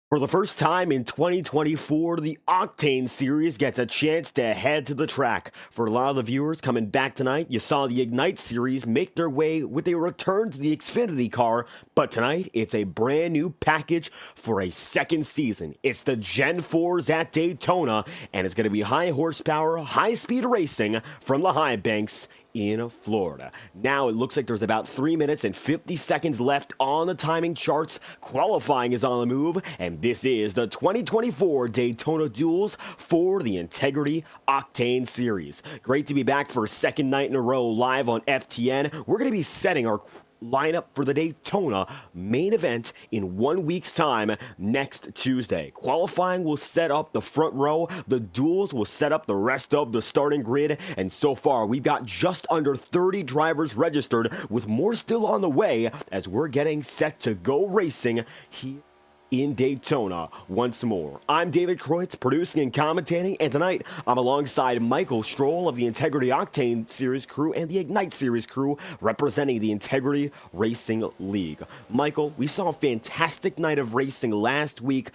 For the first time in 2024, the Octane Series gets a chance to head to the track. For a lot of the viewers coming back tonight, you saw the Ignite Series make their way with a return to the Xfinity car, but tonight it's a brand new package for a second season. It's the Gen 4s at Daytona, and it's going to be high horsepower, high speed racing from the high banks in Florida. Now it looks like there's about 3 minutes and 50 seconds left on the timing charts. Qualifying is on the move, and this is the 2024 Daytona Duels for the Integrity Octane Series. Great to be back for a second night in a row live on FTN. We're going to be setting our lineup for the Daytona main event in 1 week's time next Tuesday. Qualifying will set up the front row, the duels will set up the rest of the starting grid, and so far we've got just under 30 drivers registered, with more still on the way as we're getting set to go racing here in Daytona once more. I'm David Kreutz, producing and commentating, and tonight I'm alongside Michael Stroll of the Integrity Octane Series crew and the Ignite Series crew, representing the Integrity Racing League. Michael, we saw a fantastic night of racing last week,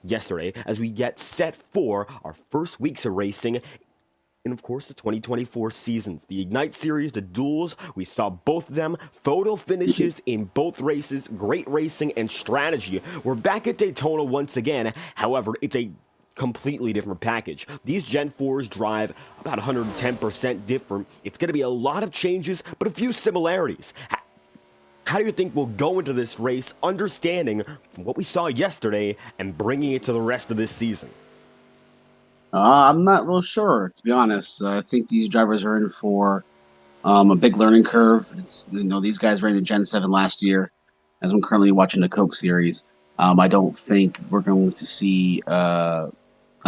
yesterday, as we get set for our first weeks of racing and of course the 2024 seasons. The Ignite Series, the duels, we saw both of them, photo finishes in both races, great racing and strategy. We're back at Daytona once again, however, it's a completely different package. These Gen 4s drive about 110% different. It's going to be a lot of changes, but a few similarities. How do you think we'll go into this race, understanding what we saw yesterday and bringing it to the rest of this season? I'm not real sure, to be honest. I think these drivers are in for a big learning curve. These guys ran the Gen 7 last year, as I'm currently watching the Coke series. I don't think we're going to see a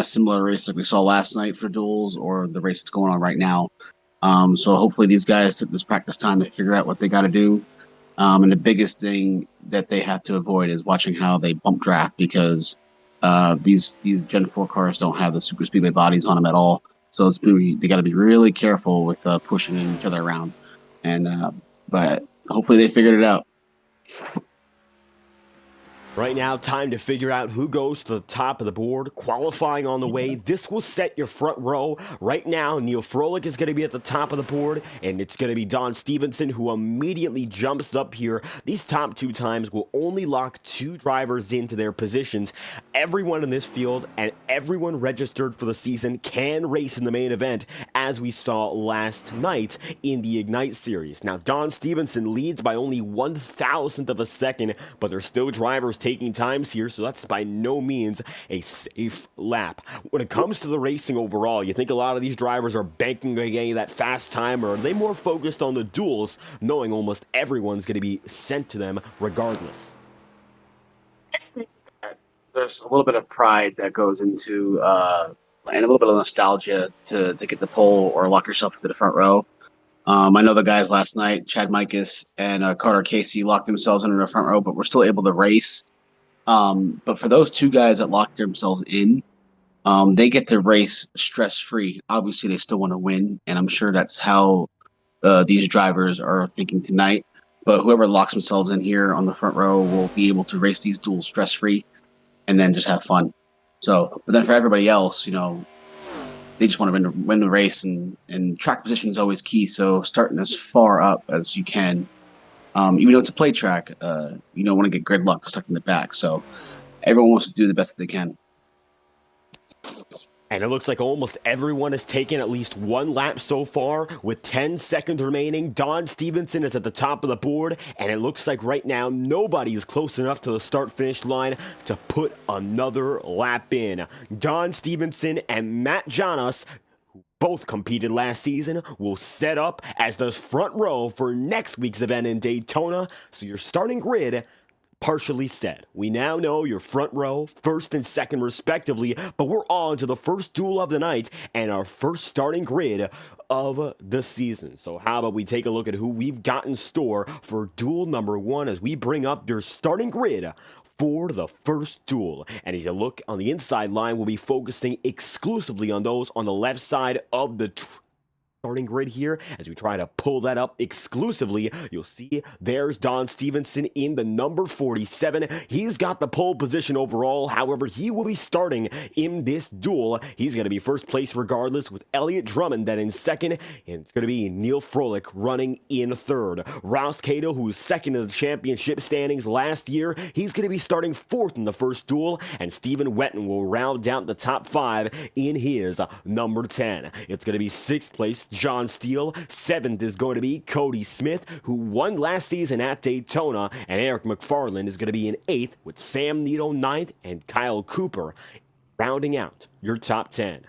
similar race like we saw last night for duels or the race that's going on right now. So hopefully these guys took this practice time to figure out what they got to do. And the biggest thing that they have to avoid is watching how they bump draft, because these Gen 4 cars don't have the SuperSpeedway bodies on them at all, so they got to be really careful with pushing each other around. But hopefully they figured it out. Right now, time to figure out who goes to the top of the board. Qualifying on the way. This will set your front row. Right now, Neil Froelich is going to be at the top of the board, and it's going to be Don Stevenson who immediately jumps up here. These top two times will only lock two drivers into their positions. Everyone in this field and everyone registered for the season can race in the main event, as we saw last night in the Ignite Series. Now, Don Stevenson leads by only 1,000th of a second, but there's still drivers taking times here, so that's by no means a safe lap. When it comes to the racing overall, you think a lot of these drivers are banking on getting that fast time, or are they more focused on the duels, knowing almost everyone's going to be sent to them regardless? There's a little bit of pride that goes into and a little bit of nostalgia to get the pole or lock yourself into the front row. I know the guys last night, Chad Mikas and Carter Casey, locked themselves into the front row, but were still able to race. But for those two guys that locked themselves in, they get to race stress-free. Obviously, they still want to win, and I'm sure that's how these drivers are thinking tonight. But whoever locks themselves in here on the front row will be able to race these duels stress-free and then just have fun. So, but then for everybody else, they just want to win the race, and track position is always key. So starting as far up as you can. Even though it's a play track, you don't want to get gridlocked stuck in the back. So everyone wants to do the best that they can. And it looks like almost everyone has taken at least one lap so far. With 10 seconds remaining, Don Stevenson is at the top of the board, and it looks like right now nobody is close enough to the start-finish line to put another lap in. Don Stevenson and Matt Jonas, who both competed last season, will set up as the front row for next week's event in Daytona. So your starting grid partially set. We now know your front row, first and second respectively, but we're on to the first duel of the night and our first starting grid of the season. So how about we take a look at who we've got in store for duel number one as we bring up their starting grid for the first duel. And as you look on the inside line, we'll be focusing exclusively on those on the left side of the starting grid here. As we try to pull that up exclusively, you'll see there's Don Stevenson in the number 47. He's got the pole position overall. However, he will be starting in this duel. He's going to be first place regardless, with Elliott Drummond then in second, and it's going to be Neil Froelich running in third. Rouse Cato, who's second in the championship standings last year, he's going to be starting fourth in the first duel, and Stephen Wetton will round out the top 5 in his number 10. It's going to be 6th place John Steele. 7th is going to be Cody Smith, who won last season at Daytona, and Eric McFarland is going to be in 8th, with Sam Nito 9th and Kyle Cooper rounding out your top 10.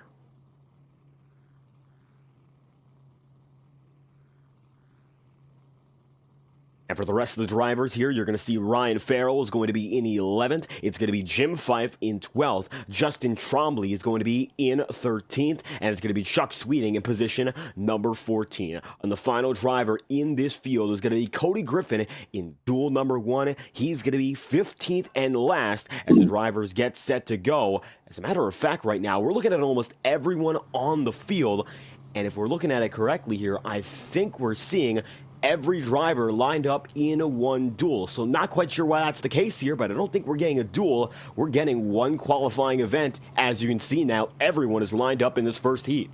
And for the rest of the drivers here, you're going to see Ryan Farrell is going to be in 11th. It's going to be Jim Fife in 12th. Justin Trombley is going to be in 13th. And it's going to be Chuck Sweeting in position number 14. And the final driver in this field is going to be Cody Griffin in duel number 1. He's going to be 15th and last as the drivers get set to go. As a matter of fact, right now, we're looking at almost everyone on the field. And if we're looking at it correctly here, I think we're seeing every driver lined up in one duel. So not quite sure why that's the case here, but I don't think we're getting a duel. We're getting one qualifying event. As you can see now, everyone is lined up in this first heat.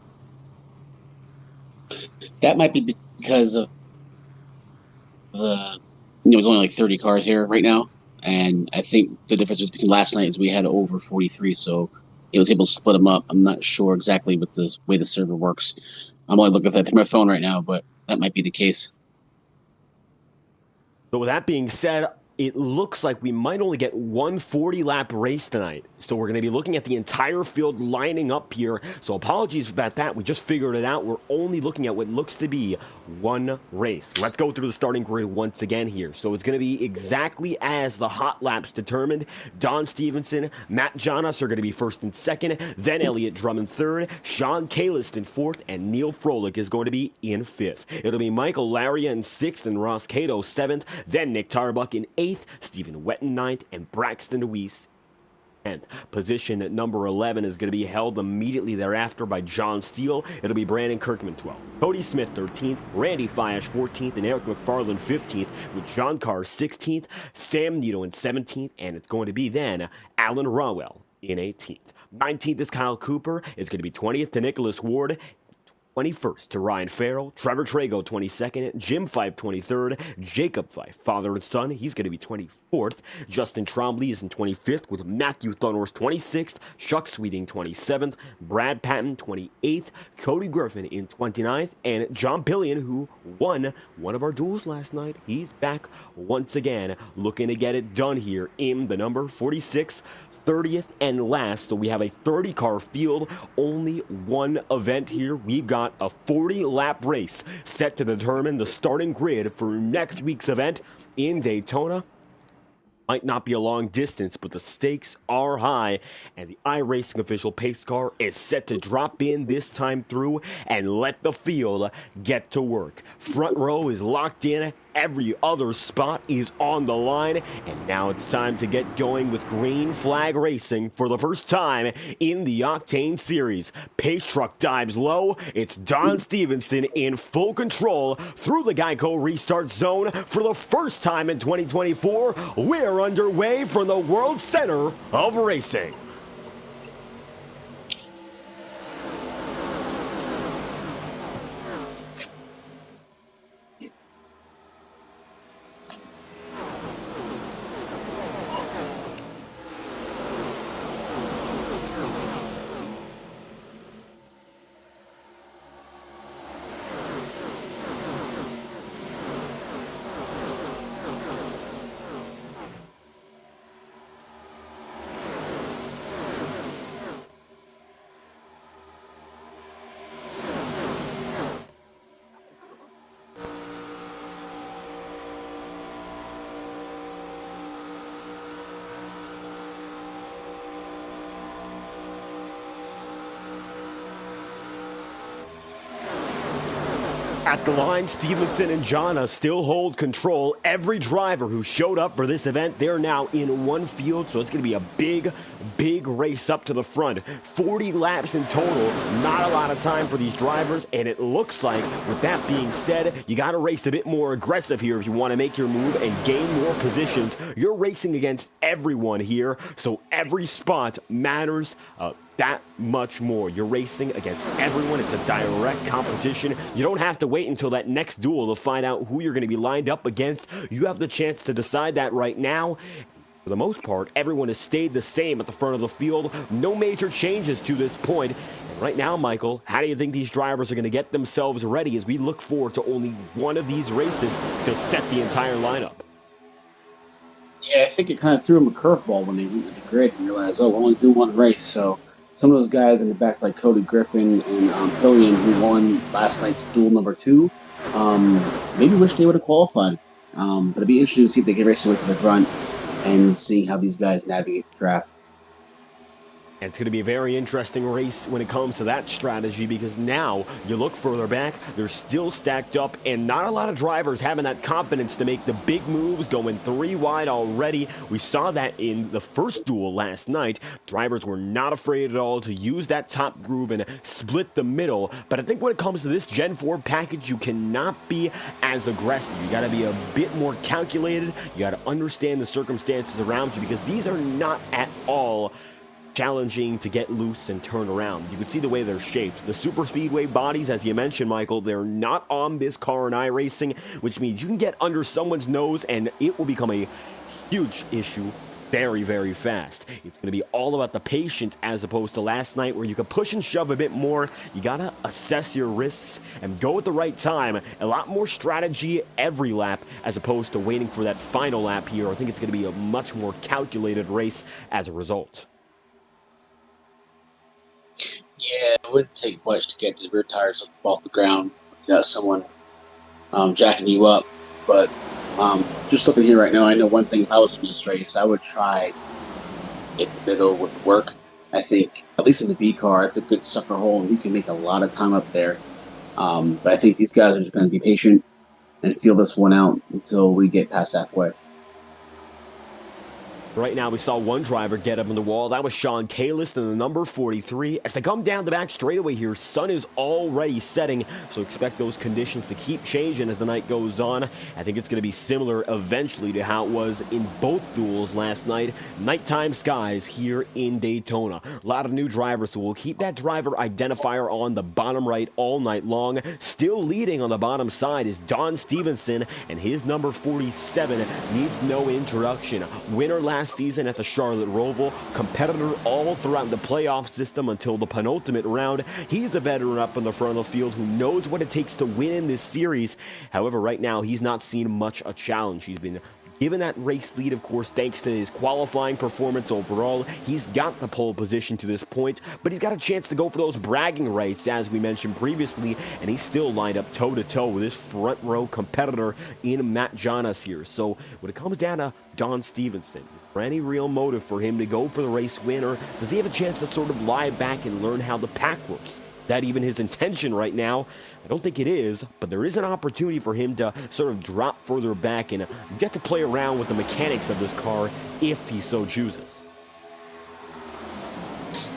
That might be because of there's only like 30 cars here right now, and I think the difference between last night is we had over 43, so it was able to split them up. I'm not sure exactly with the way the server works. I'm only looking at my phone right now, but that might be the case. So with that being said, it looks like we might only get one 40-lap race tonight. So we're going to be looking at the entire field lining up here. So apologies about that. We just figured it out. We're only looking at what looks to be one race. Let's go through the starting grid once again here. So it's going to be exactly as the hot laps determined. Don Stevenson, Matt Jonas are going to be first and second. Then Elliott Drummond third. Sean Kalis in fourth. And Neil Froelich is going to be in fifth. It'll be Michael Laria in sixth and Ross Cato seventh. Then Nick Tarbuck in eighth. Stephen Wetton 9th, and Braxton Weiss 10th. Position at number 11 is going to be held immediately thereafter by John Steele. It'll be Brandon Kirkman 12th, Cody Smith 13th, Randy Fiash 14th, and Eric McFarland 15th, with John Carr 16th, Sam Nito in 17th, and it's going to be then Alan Rawell in 18th. 19th is Kyle Cooper. It's going to be 20th to Nicholas Ward, 21st to Ryan Farrell, Trevor Trago 22nd, Jim Fife 23rd, Jacob Fife, father and son, he's going to be 24th, Justin Trombley is in 25th, with Matthew Thunhorst 26th, Chuck Sweeting 27th, Brad Patton 28th, Cody Griffin in 29th, and John Pillion, who won one of our duels last night. He's back once again, looking to get it done here in the number 46, 30th and last. So we have a 30-car field, only one event here. We've got a 40-lap race set to determine the starting grid for next week's event in Daytona. Might not be a long distance, but the stakes are high, and the iRacing official pace car is set to drop in this time through and let the field get to work. Front row is locked in. Every other spot is on the line, and now it's time to get going with green flag racing for the first time in the Octane Series. Pace truck dives low. It's Don Stevenson in full control through the Geico restart zone for the first time in 2024. We're underway from the World Center of Racing. At the line, Stevenson and Jana still hold control. Every driver who showed up for this event, they're now in one field, so it's going to be a big big race up to the front. 40 laps in total, not a lot of time for these drivers, and it looks like, with that being said, you got to race a bit more aggressive here if you want to make your move and gain more positions. You're racing against everyone here, so every spot matters that much more. You're racing against everyone. It's a direct competition. You don't have to wait until that next duel to find out who you're going to be lined up against. You have the chance to decide that right now. For the most part, everyone has stayed the same at the front of the field. No major changes to this point. And right now, Michael, how do you think these drivers are going to get themselves ready as we look forward to only one of these races to set the entire lineup? Yeah, I think it kind of threw them a curveball when they went to the grid and realized, oh, we're only doing one race. So some of those guys in the back, like Cody Griffin and Pillion, who won last night's duel number 2, maybe wish they would have qualified. But it'd be interesting to see if they can race their way to the front and see how these guys navigate the draft. And it's going to be a very interesting race when it comes to that strategy, because now you look further back, they're still stacked up, and not a lot of drivers having that confidence to make the big moves, going 3 wide already. We saw that in the first duel last night. Drivers were not afraid at all to use that top groove and split the middle. But I think when it comes to this Gen 4 package, you cannot be as aggressive. You got to be a bit more calculated. You got to understand the circumstances around you, because these are not at all challenging to get loose and turn around. You can see the way they're shaped. The SuperSpeedway bodies, as you mentioned, Michael, they're not on this car in iRacing, which means you can get under someone's nose and it will become a huge issue very, very fast. It's going to be all about the patience as opposed to last night where you could push and shove a bit more. You got to assess your risks and go at the right time. A lot more strategy every lap as opposed to waiting for that final lap here. I think it's going to be a much more calculated race as a result. Yeah, it wouldn't take much to get the rear tires off the ground. You got someone jacking you up. But just looking here right now, I know one thing. If I was in this race, I would try to get the middle with work. I think, at least in the B car, it's a good sucker hole, and you can make a lot of time up there. But I think these guys are just going to be patient and feel this one out until we get past halfway. Right now, we saw one driver get up on the wall. That was Sean Kalis in the number 43. As they come down the back straightaway here, sun is already setting, so expect those conditions to keep changing as the night goes on. I think it's going to be similar eventually to how it was in both duels last night. Nighttime skies here in Daytona. A lot of new drivers, so we'll keep that driver identifier on the bottom right all night long. Still leading on the bottom side is Don Stevenson, and his number 47 needs no introduction. Winner last season at the Charlotte Roval, competitor all throughout the playoff system until the penultimate round. He's a veteran up in the front of the field who knows what it takes to win in this series. However, right now, he's not seen much a challenge. He's been given that race lead, of course, thanks to his qualifying performance overall. He's got the pole position to this point, but he's got a chance to go for those bragging rights, as we mentioned previously, and he's still lined up toe-to-toe with his front row competitor in Matt Jonas here. So when it comes down to Don Stevenson, is there any real motive for him to go for the race win, or does he have a chance to sort of lie back and learn how the pack works? That even his intention right now? I don't think it is, but there is an opportunity for him to sort of drop further back and get to play around with the mechanics of this car if he so chooses.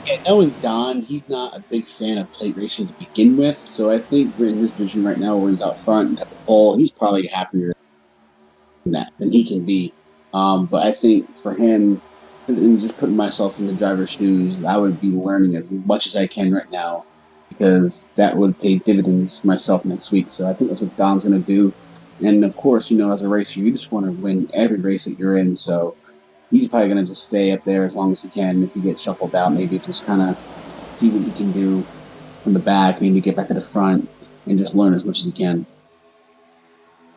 Yeah, knowing Don, he's not a big fan of plate racing to begin with, so I think we're in this position right now where he's out front and at the pole. He's probably happier than he can be. But I think for him, and just putting myself in the driver's shoes, I would be learning as much as I can right now, because that would pay dividends for myself next week. So I think that's what Don's going to do. And of course, you know, as a racer, you just want to win every race that you're in. So he's probably going to just stay up there as long as he can. If he gets shuffled out, maybe just kind of see what he can do from the back, maybe get back to the front and just learn as much as he can.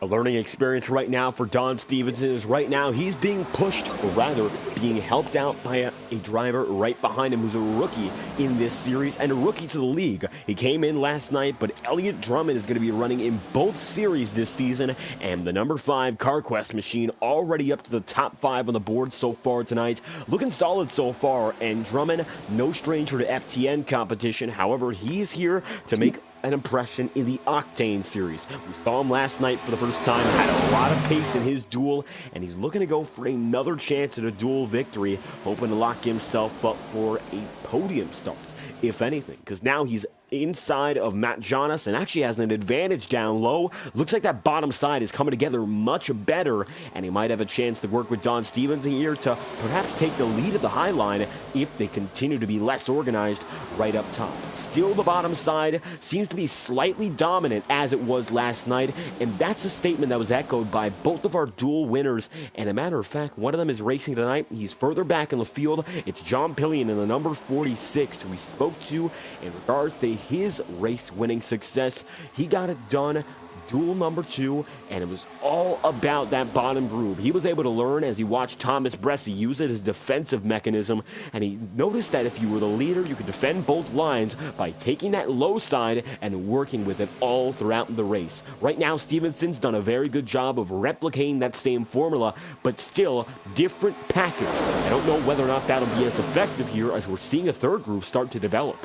A learning experience right now for Don Stevenson is right now he's being pushed, or rather being helped out by a driver right behind him who's a rookie in this series and a rookie to the league. He came in last night, but Elliott Drummond is going to be running in both series this season, and the number 5 CarQuest machine already up to the top 5 on the board so far tonight. Looking solid so far, and Drummond, no stranger to FTN competition. However, he's here to make an impression in the Octane Series. We saw him last night for the first time, had a lot of pace in his duel, and he's looking to go for another chance at a duel victory, hoping to lock himself up for a podium start, if anything, because now he's inside of Matt Jonas and actually has an advantage down low. Looks like that bottom side is coming together much better, and he might have a chance to work with Don Stevens here to perhaps take the lead of the high line if they continue to be less organized right up top. Still, the bottom side seems to be slightly dominant as it was last night, and that's a statement that was echoed by both of our dual winners. And a matter of fact, one of them is racing tonight. He's further back in the field. It's John Pillion in the number 46 who we spoke to in regards to his race-winning success. He got it done, duel number 2, and it was all about that bottom groove. He was able to learn as he watched Thomas Bressi use it as a defensive mechanism, and he noticed that if you were the leader, you could defend both lines by taking that low side and working with it all throughout the race. Right now, Stevenson's done a very good job of replicating that same formula, but still, different package. I don't know whether or not that'll be as effective here as we're seeing a third groove start to develop.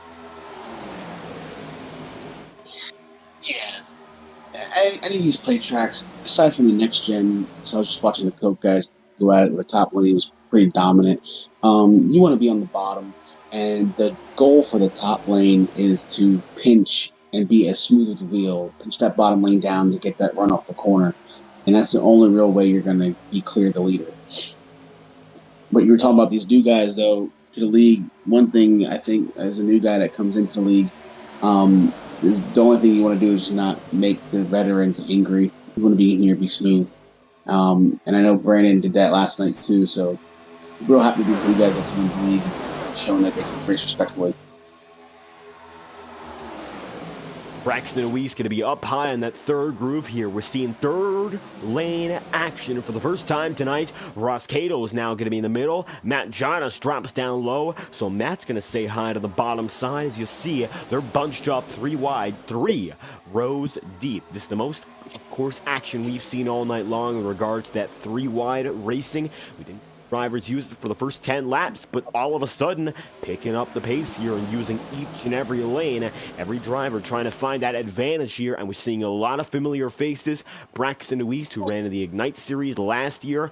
Yeah, any of these plate tracks, aside from the next gen, so I was just watching the Coke guys go at it with the top lane was pretty dominant. You want to be on the bottom, and the goal for the top lane is to pinch and be as smooth as the wheel, pinch that bottom lane down to get that run off the corner, and that's the only real way you're going to be clear the leader. But you were talking about these new guys, though, to the league. One thing I think as a new guy that comes into the league, is the only thing you want to do is just not make the veterans angry. You want to be in here, be smooth. And I know Brandon did that last night too, so real happy these new guys are coming to the league and showing that they can race respectfully. Braxton Weiss going to be up high on that third groove here. We're seeing third lane action for the first time tonight. Ross Cato is now going to be in the middle. Matt Jonas drops down low, so Matt's going to say hi to the bottom side. As you see, they're bunched up 3 wide, 3 rows deep. This is the most, of course, action we've seen all night long in regards to that 3 wide racing. We didn't drivers used it for the first 10 laps, but all of a sudden picking up the pace here and using each and every lane. Every driver trying to find that advantage here, and we're seeing a lot of familiar faces. Braxton Weiss, who ran in the Ignite Series last year.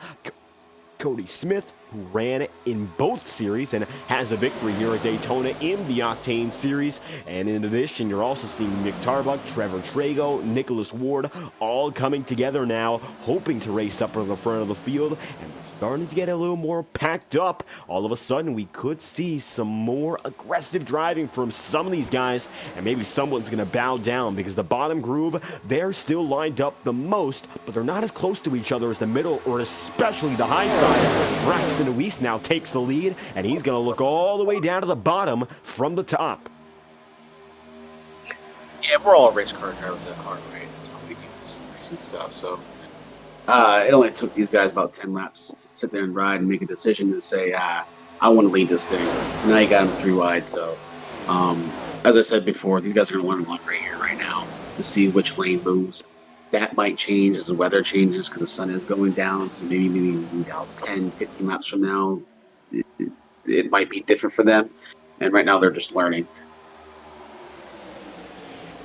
Cody Smith, who ran in both series and has a victory here at Daytona in the Octane Series. And in addition, you're also seeing Mick Tarbuck, Trevor Trago, Nicholas Ward, all coming together now, hoping to race up to the front of the field. And starting to get a little more packed up. All of a sudden, we could see some more aggressive driving from some of these guys, and maybe someone's going to bow down because the bottom groove, they're still lined up the most, but they're not as close to each other as the middle or especially the high side. Braxton Weiss now takes the lead, and he's going to look all the way down to the bottom from the top. Yeah, we're all race car drivers at heart, right? That's why we do this racing stuff, so it only took these guys about 10 laps to sit there and ride and make a decision and say, I want to lead this thing. Now you got them 3 wide. So, as I said before, these guys are going to learn a lot right here, right now, to see which lane moves. That might change as the weather changes because the sun is going down. So maybe about 10, 15 laps from now, it might be different for them. And right now they're just learning.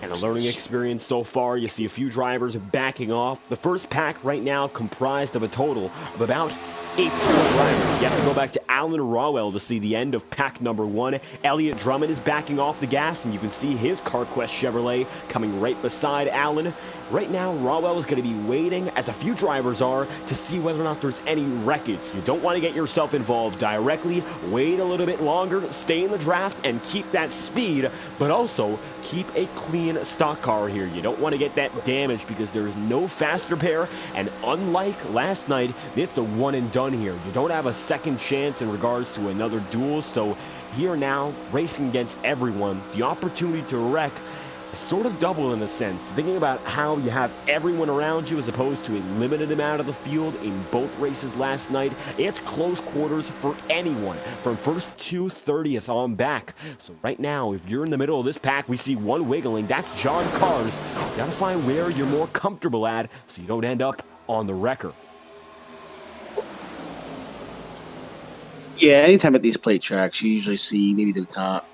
And a learning experience so far. You see a few drivers backing off. The first pack right now comprised of a total of about 18 drivers. You have to go back to Alan Rawell to see the end of pack number 1. Elliott Drummond is backing off the gas, and you can see his CarQuest Chevrolet coming right beside Alan. Right now, Rawell is going to be waiting, as a few drivers are, to see whether or not there's any wreckage. You don't want to get yourself involved directly. Wait a little bit longer, stay in the draft, and keep that speed, but also keep a clean stock car here. You don't want to get that damage because there is no fast repair, and unlike last night, it's a one and done here. You don't have a second chance in regards to another duel, so here now, racing against everyone, the opportunity to wreck is sort of double in a sense. Thinking about how you have everyone around you as opposed to a limited amount of the field in both races last night, it's close quarters for anyone from first to 30th on back. So right now, if you're in the middle of this pack, we see one wiggling. That's John Cars. You gotta find where you're more comfortable at so you don't end up on the wrecker. Yeah, anytime at these plate tracks, you usually see maybe the top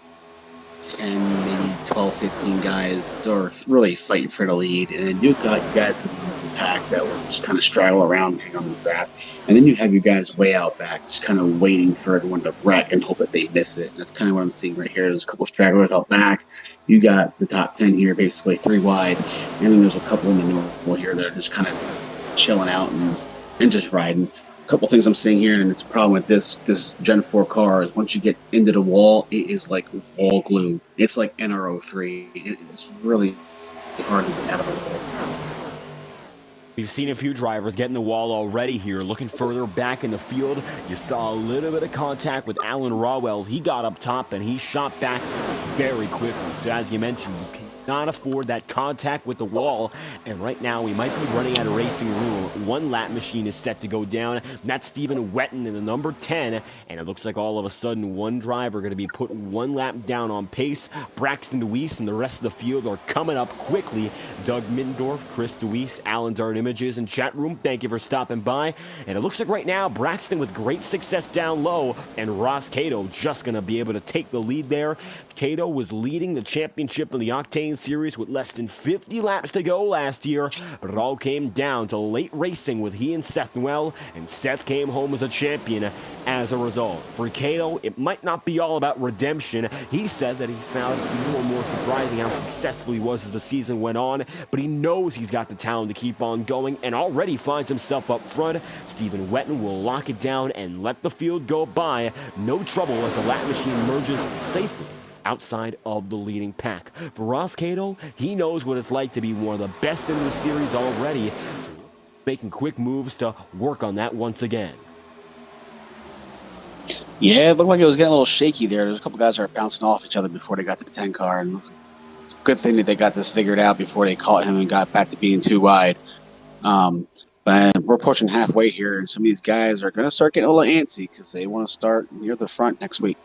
10, maybe 12, 15 guys that are really fighting for the lead. And then you've got guys in the pack that will just kind of straddle around hang on the draft. And then you have your guys way out back, just kind of waiting for everyone to wreck and hope that they miss it. And that's kind of what I'm seeing right here. There's a couple stragglers out back. You got the top 10 here, basically 3 wide. And then there's a couple in the middle here that are just kind of chilling out and just riding. Couple things I'm seeing here, and it's a problem with this Gen 4 car is once you get into the wall, it is like wall glue. It's like NR03. It's really hard to get out of the wall. We've seen a few drivers get in the wall already here. Looking further back in the field, you saw a little bit of contact with Alan Rawell. He got up top and he shot back very quickly. So as you mentioned, you cannot afford that contact with the wall. And right now, we might be running out of racing room. One lap machine is set to go down. That's Stephen Wetton in the number 10. And it looks like all of a sudden, one driver going to be put one lap down on pace. Braxton DeWeese and the rest of the field are coming up quickly. Doug Middendorf, Chris DeWeese, Alan Dart Images in chat room. Thank you for stopping by. And it looks like right now, Braxton with great success down low. And Ross Cato just going to be able to take the lead there. Cato was leading the championship in the Octane Series with less than 50 laps to go last year, but it all came down to late racing with he and Seth Noel, and Seth came home as a champion as a result. For Cato, it might not be all about redemption. He said that he found it more and more surprising how successful he was as the season went on, but he knows he's got the talent to keep on going and already finds himself up front. Stephen Wetton will lock it down and let the field go by. No trouble as the lap machine merges safely outside of the leading pack. For Ross Cato, he knows what it's like to be one of the best in the series already, making quick moves to work on that once again. Yeah, it looked like it was getting a little shaky there. There's a couple guys that are bouncing off each other before they got to the 10 car. And good thing that they got this figured out before they caught him and got back to being too wide. But we're pushing halfway here, and some of these guys are going to start getting a little antsy because they want to start near the front next week.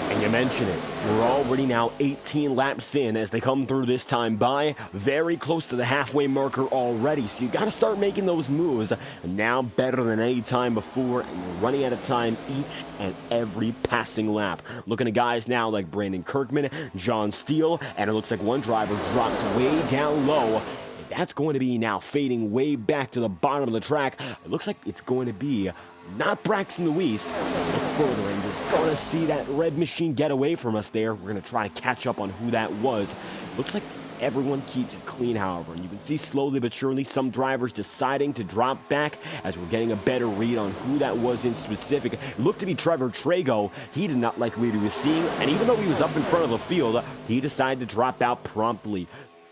And you mention it, we're already now 18 laps in as they come through this time by, very close to the halfway marker already, so you got to start making those moves now better than any time before, and you're running out of time each and every passing lap. Looking at guys now like Brandon Kirkman, John Steele, and it looks like one driver drops way down low. That's going to be now fading way back to the bottom of the track. It looks like it's going to be not Braxton DeWeese. Look further, and you're going to see that red machine get away from us there. We're going to try to catch up on who that was. Looks like everyone keeps it clean, however. And you can see slowly but surely some drivers deciding to drop back as we're getting a better read on who that was in specific. It looked to be Trevor Trago. He did not like what he was seeing. And even though he was up in front of the field, he decided to drop out promptly.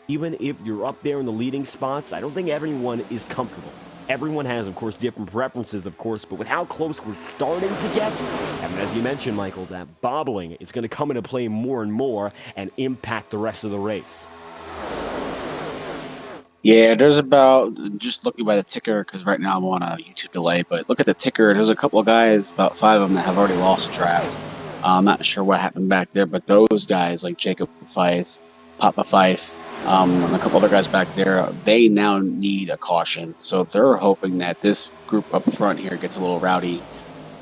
Even if you're up there in the leading spots, I don't think everyone is comfortable. Everyone has, of course, different preferences, of course, but with how close we're starting to get, and as you mentioned, Michael, that bobbling is going to come into play more and more and impact the rest of the race. Yeah, there's about, just looking by the ticker, because right now I'm on a YouTube delay, but look at the ticker. There's a couple of guys, about 5 of them, that have already lost a draft. I'm not sure what happened back there, but those guys, like Jacob Fife, Papa Fife, and a couple other guys back there, they now need a caution. So they're hoping that this group up front here gets a little rowdy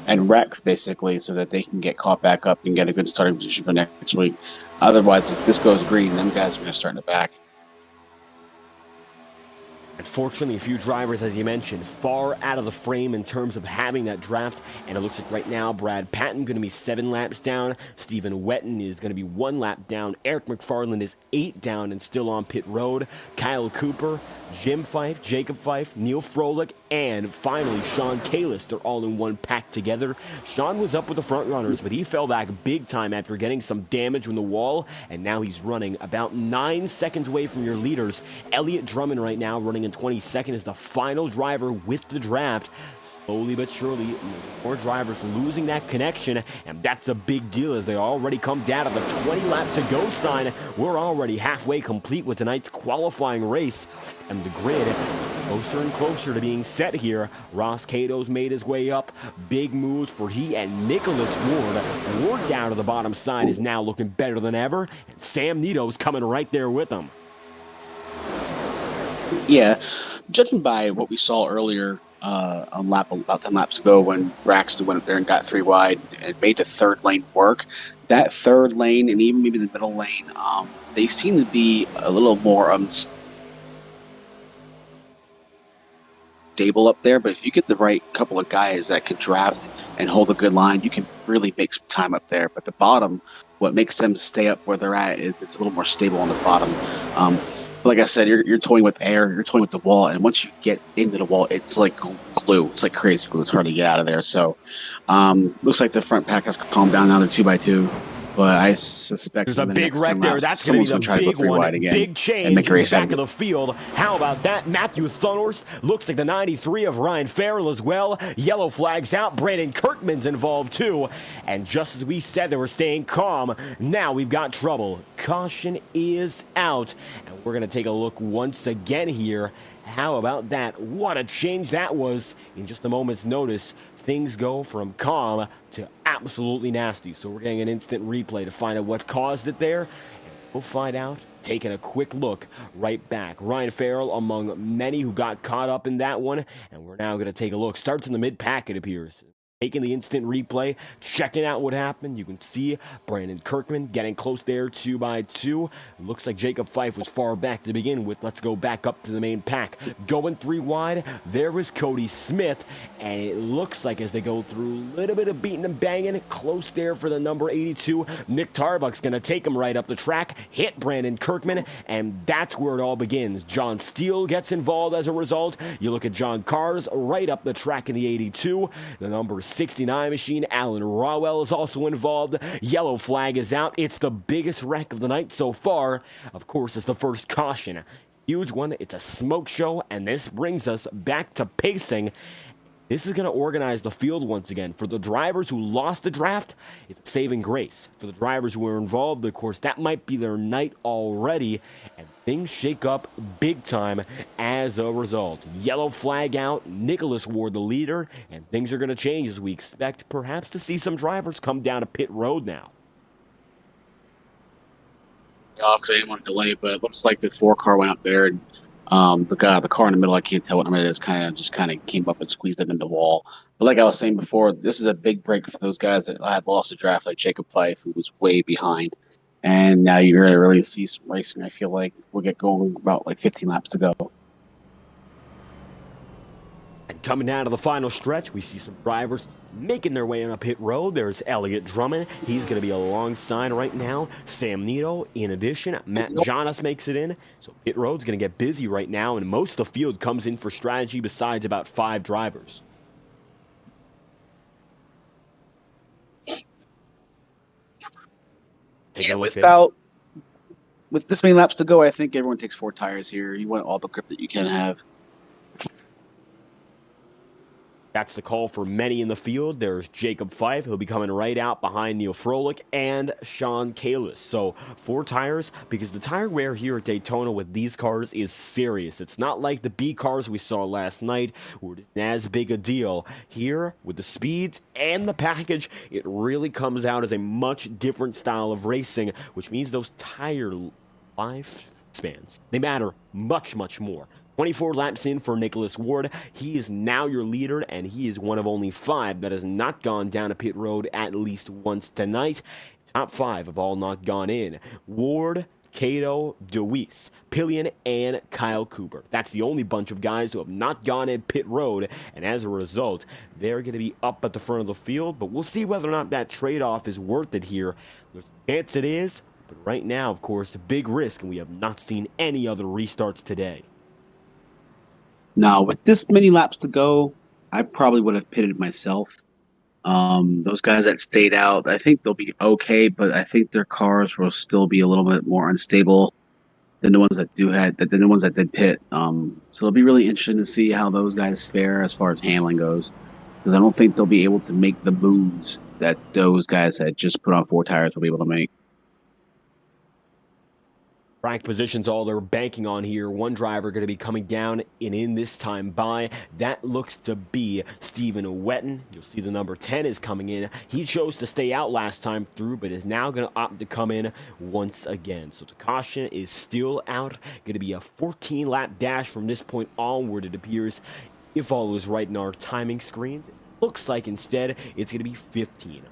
and wrecks, basically, so that they can get caught back up and get a good starting position for next week. Otherwise, if this goes green, them guys are going to start in the back. Unfortunately, a few drivers, as you mentioned, far out of the frame in terms of having that draft, and it looks like right now Brad Patton going to be 7 laps down, Stephen Wetton is going to be 1 lap down, Eric McFarland is 8 down and still on pit road, Kyle Cooper, Jim Fife, Jacob Fife, Neil Froelich, and finally Sean Kalis. They're all in one pack together. Sean was up with the front runners, but he fell back big time after getting some damage on the wall, and now he's running about 9 seconds away from your leaders. Elliott Drummond right now running in 22nd is the final driver with the draft. Slowly but surely, more drivers losing that connection, and that's a big deal as they already come down to the 20-lap-to-go sign. We're already halfway complete with tonight's qualifying race, and the grid is closer and closer to being set here. Ross Cato's made his way up. Big moves for he and Nicholas Ward. Ward down to the bottom side is now looking better than ever, and Sam Nito's coming right there with him. Yeah, judging by what we saw earlier about 10 laps ago when Braxton went up there and got 3 wide and made the third lane work. That third lane and even maybe the middle lane, they seem to be a little more stable up there. But if you get the right couple of guys that can draft and hold a good line, you can really make some time up there. But the bottom, what makes them stay up where they're at is it's a little more stable on the bottom. Like I said, you're toying with air, you're toying with the wall, and once you get into the wall, it's like glue. It's like crazy glue. It's hard to get out of there. So, looks like the front pack has calmed down now. They're 2x2, but I suspect there's a big wreck there. That's going to be the big one. Big change in the back of the field. How about that? Matthew Thunhorst looks like the 93 of Ryan Farrell as well. Yellow flags out. Brandon Kirkman's involved too. And just as we said, they were staying calm. Now we've got trouble. Caution is out. And we're going to take a look once again here. How about that? What a change that was. In just a moment's notice, things go from calm to absolutely nasty. So we're getting an instant replay to find out what caused it there. And we'll find out, taking a quick look right back. Ryan Farrell among many who got caught up in that one. And we're now going to take a look. Starts in the mid-pack, it appears. Taking the instant replay, checking out what happened. You can see Brandon Kirkman getting close there 2x2. Looks like Jacob Fife was far back to begin with. Let's go back up to the main pack. Going 3 wide, there was Cody Smith. And it looks like as they go through a little bit of beating and banging, close there for the number 82. Nick Tarbuck's going to take him right up the track, hit Brandon Kirkman, and that's where it all begins. John Steele gets involved as a result. You look at John Cars right up the track in the 82. The number 69 machine, Alan Rawell, is also involved. Yellow flag is out. It's the biggest wreck of the night so far. Of course, it's the first caution. Huge one. It's a smoke show, and this brings us back to pacing. This is going to organize the field once again. For the drivers who lost the draft, it's a saving grace. For the drivers who were involved, of course, that might be their night already, and things shake up big time as a result. Yellow flag out, Nicholas Ward the leader, and things are going to change as we expect perhaps to see some drivers come down to pit road now. Off because I didn't want to delay, but it looks like the 4 car went up there and the car in the middle, I can't tell what number it is, kind of came up and squeezed them into the wall. But like I was saying before, this is a big break for those guys that had lost the draft, like Jacob Fife, who was way behind. And now you're going to really see some racing. I feel like we'll get going about like 15 laps to go. And coming down to the final stretch, we see some drivers making their way on a pit road. There's Elliott Drummond. He's going to be alongside right now. Sam Nito. In addition, Matt Jonas makes it in. So pit road's going to get busy right now, and most of the field comes in for strategy besides about 5 drivers. With this many laps to go, I think everyone takes 4 tires here. You want all the grip that you can have. That's the call for many in the field. There's Jacob Fife, who'll be coming right out behind Neil Froelich and Sean Kalis. So 4 tires, because the tire wear here at Daytona with these cars is serious. It's not like the B cars we saw last night, where it's as big a deal. Here, with the speeds and the package, it really comes out as a much different style of racing, which means those tire lifespans, they matter much, much more. 24 laps in for Nicholas Ward. He is now your leader, and he is one of only 5 that has not gone down a pit road at least once tonight. Top 5 have all not gone in. Ward, Cato, DeWeese, Pillion, and Kyle Cooper. That's the only bunch of guys who have not gone in pit road, and as a result, they're going to be up at the front of the field, but we'll see whether or not that trade-off is worth it here. There's a chance it is, but right now, of course, a big risk, and we have not seen any other restarts today. Now, with this many laps to go, I probably would have pitted myself. Those guys that stayed out, I think they'll be okay, but I think their cars will still be a little bit more unstable than the ones that did pit. So it'll be really interesting to see how those guys fare as far as handling goes, because I don't think they'll be able to make the moves that those guys that just put on 4 tires will be able to make. Track positions all they're banking on here. One driver going to be coming down and in this time by. That looks to be Stephen Wetton. You'll see the number 10 is coming in. He chose to stay out last time through, but is now going to opt to come in once again. So the caution is still out. Going to be a 14-lap dash from this point onward, it appears. if all is right in our timing screens, it looks like instead it's going to be 15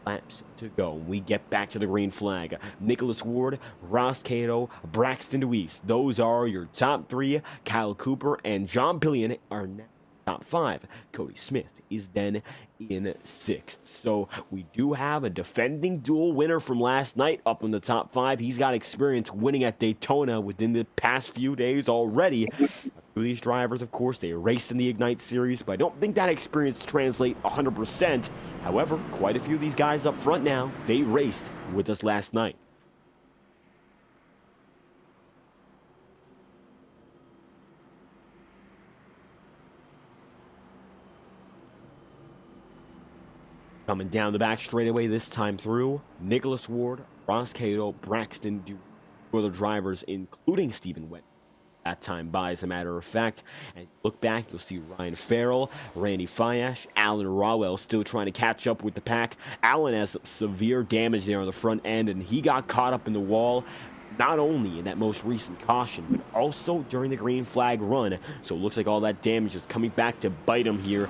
laps to go. We get back to the green flag. Nicholas Ward, Ross Cato, Braxton DeWeese. Those are your top 3. Kyle Cooper and John Pillion are now top 5. Cody Smith is then in 6th. So we do have a defending dual winner from last night up in the top 5. He's got experience winning at Daytona within the past few days already. These drivers, of course, they raced in the Ignite Series, but I don't think that experience translates 100%. However, quite a few of these guys up front now, they raced with us last night. Coming down the back straightaway this time through, Nicholas Ward, Ross Cato, Braxton DeWeese, other drivers, including Stephen Wett. That time by, as a matter of fact. And look back, you'll see Ryan Farrell, Randy Fiash, Alan Rawell still trying to catch up with the pack. Alan has severe damage there on the front end, and he got caught up in the wall, not only in that most recent caution, but also during the green flag run. So it looks like all that damage is coming back to bite him here.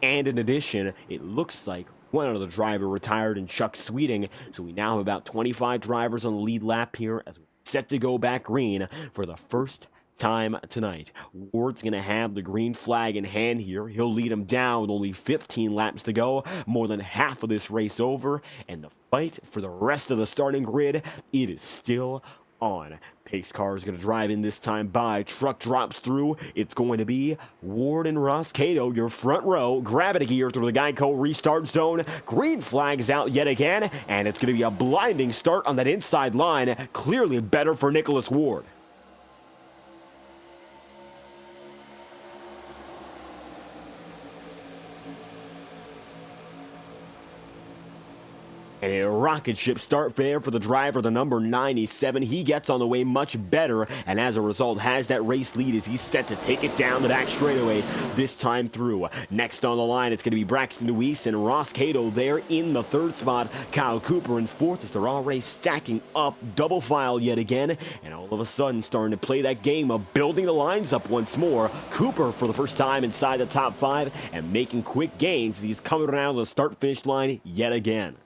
And in addition, it looks like one other driver retired in Chuck Sweeting. So we now have about 25 drivers on the lead lap here as we set to go back green for the first time tonight. Ward's going to have the green flag in hand here. He'll lead him down with only 15 laps to go, more than half of this race over, and the fight for the rest of the starting grid, it is still on. Pace car is going to drive in this time by. Truck drops through. It's going to be Ward and Ross Cato, your front row. Grab it here through the Geico restart zone. Green flags out yet again, and it's going to be a blinding start on that inside line. Clearly better for Nicholas Ward. And a rocket ship start there for the driver, the number 97. He gets on the way much better, and as a result has that race lead as he's set to take it down the back straightaway this time through. Next on the line, it's going to be Braxton DeWeese and Ross Cato there in the 3rd spot. Kyle Cooper in 4th as they're already stacking up, double file yet again, and all of a sudden starting to play that game of building the lines up once more. Cooper for the first time inside the top 5 and making quick gains as he's coming around the start-finish line yet again.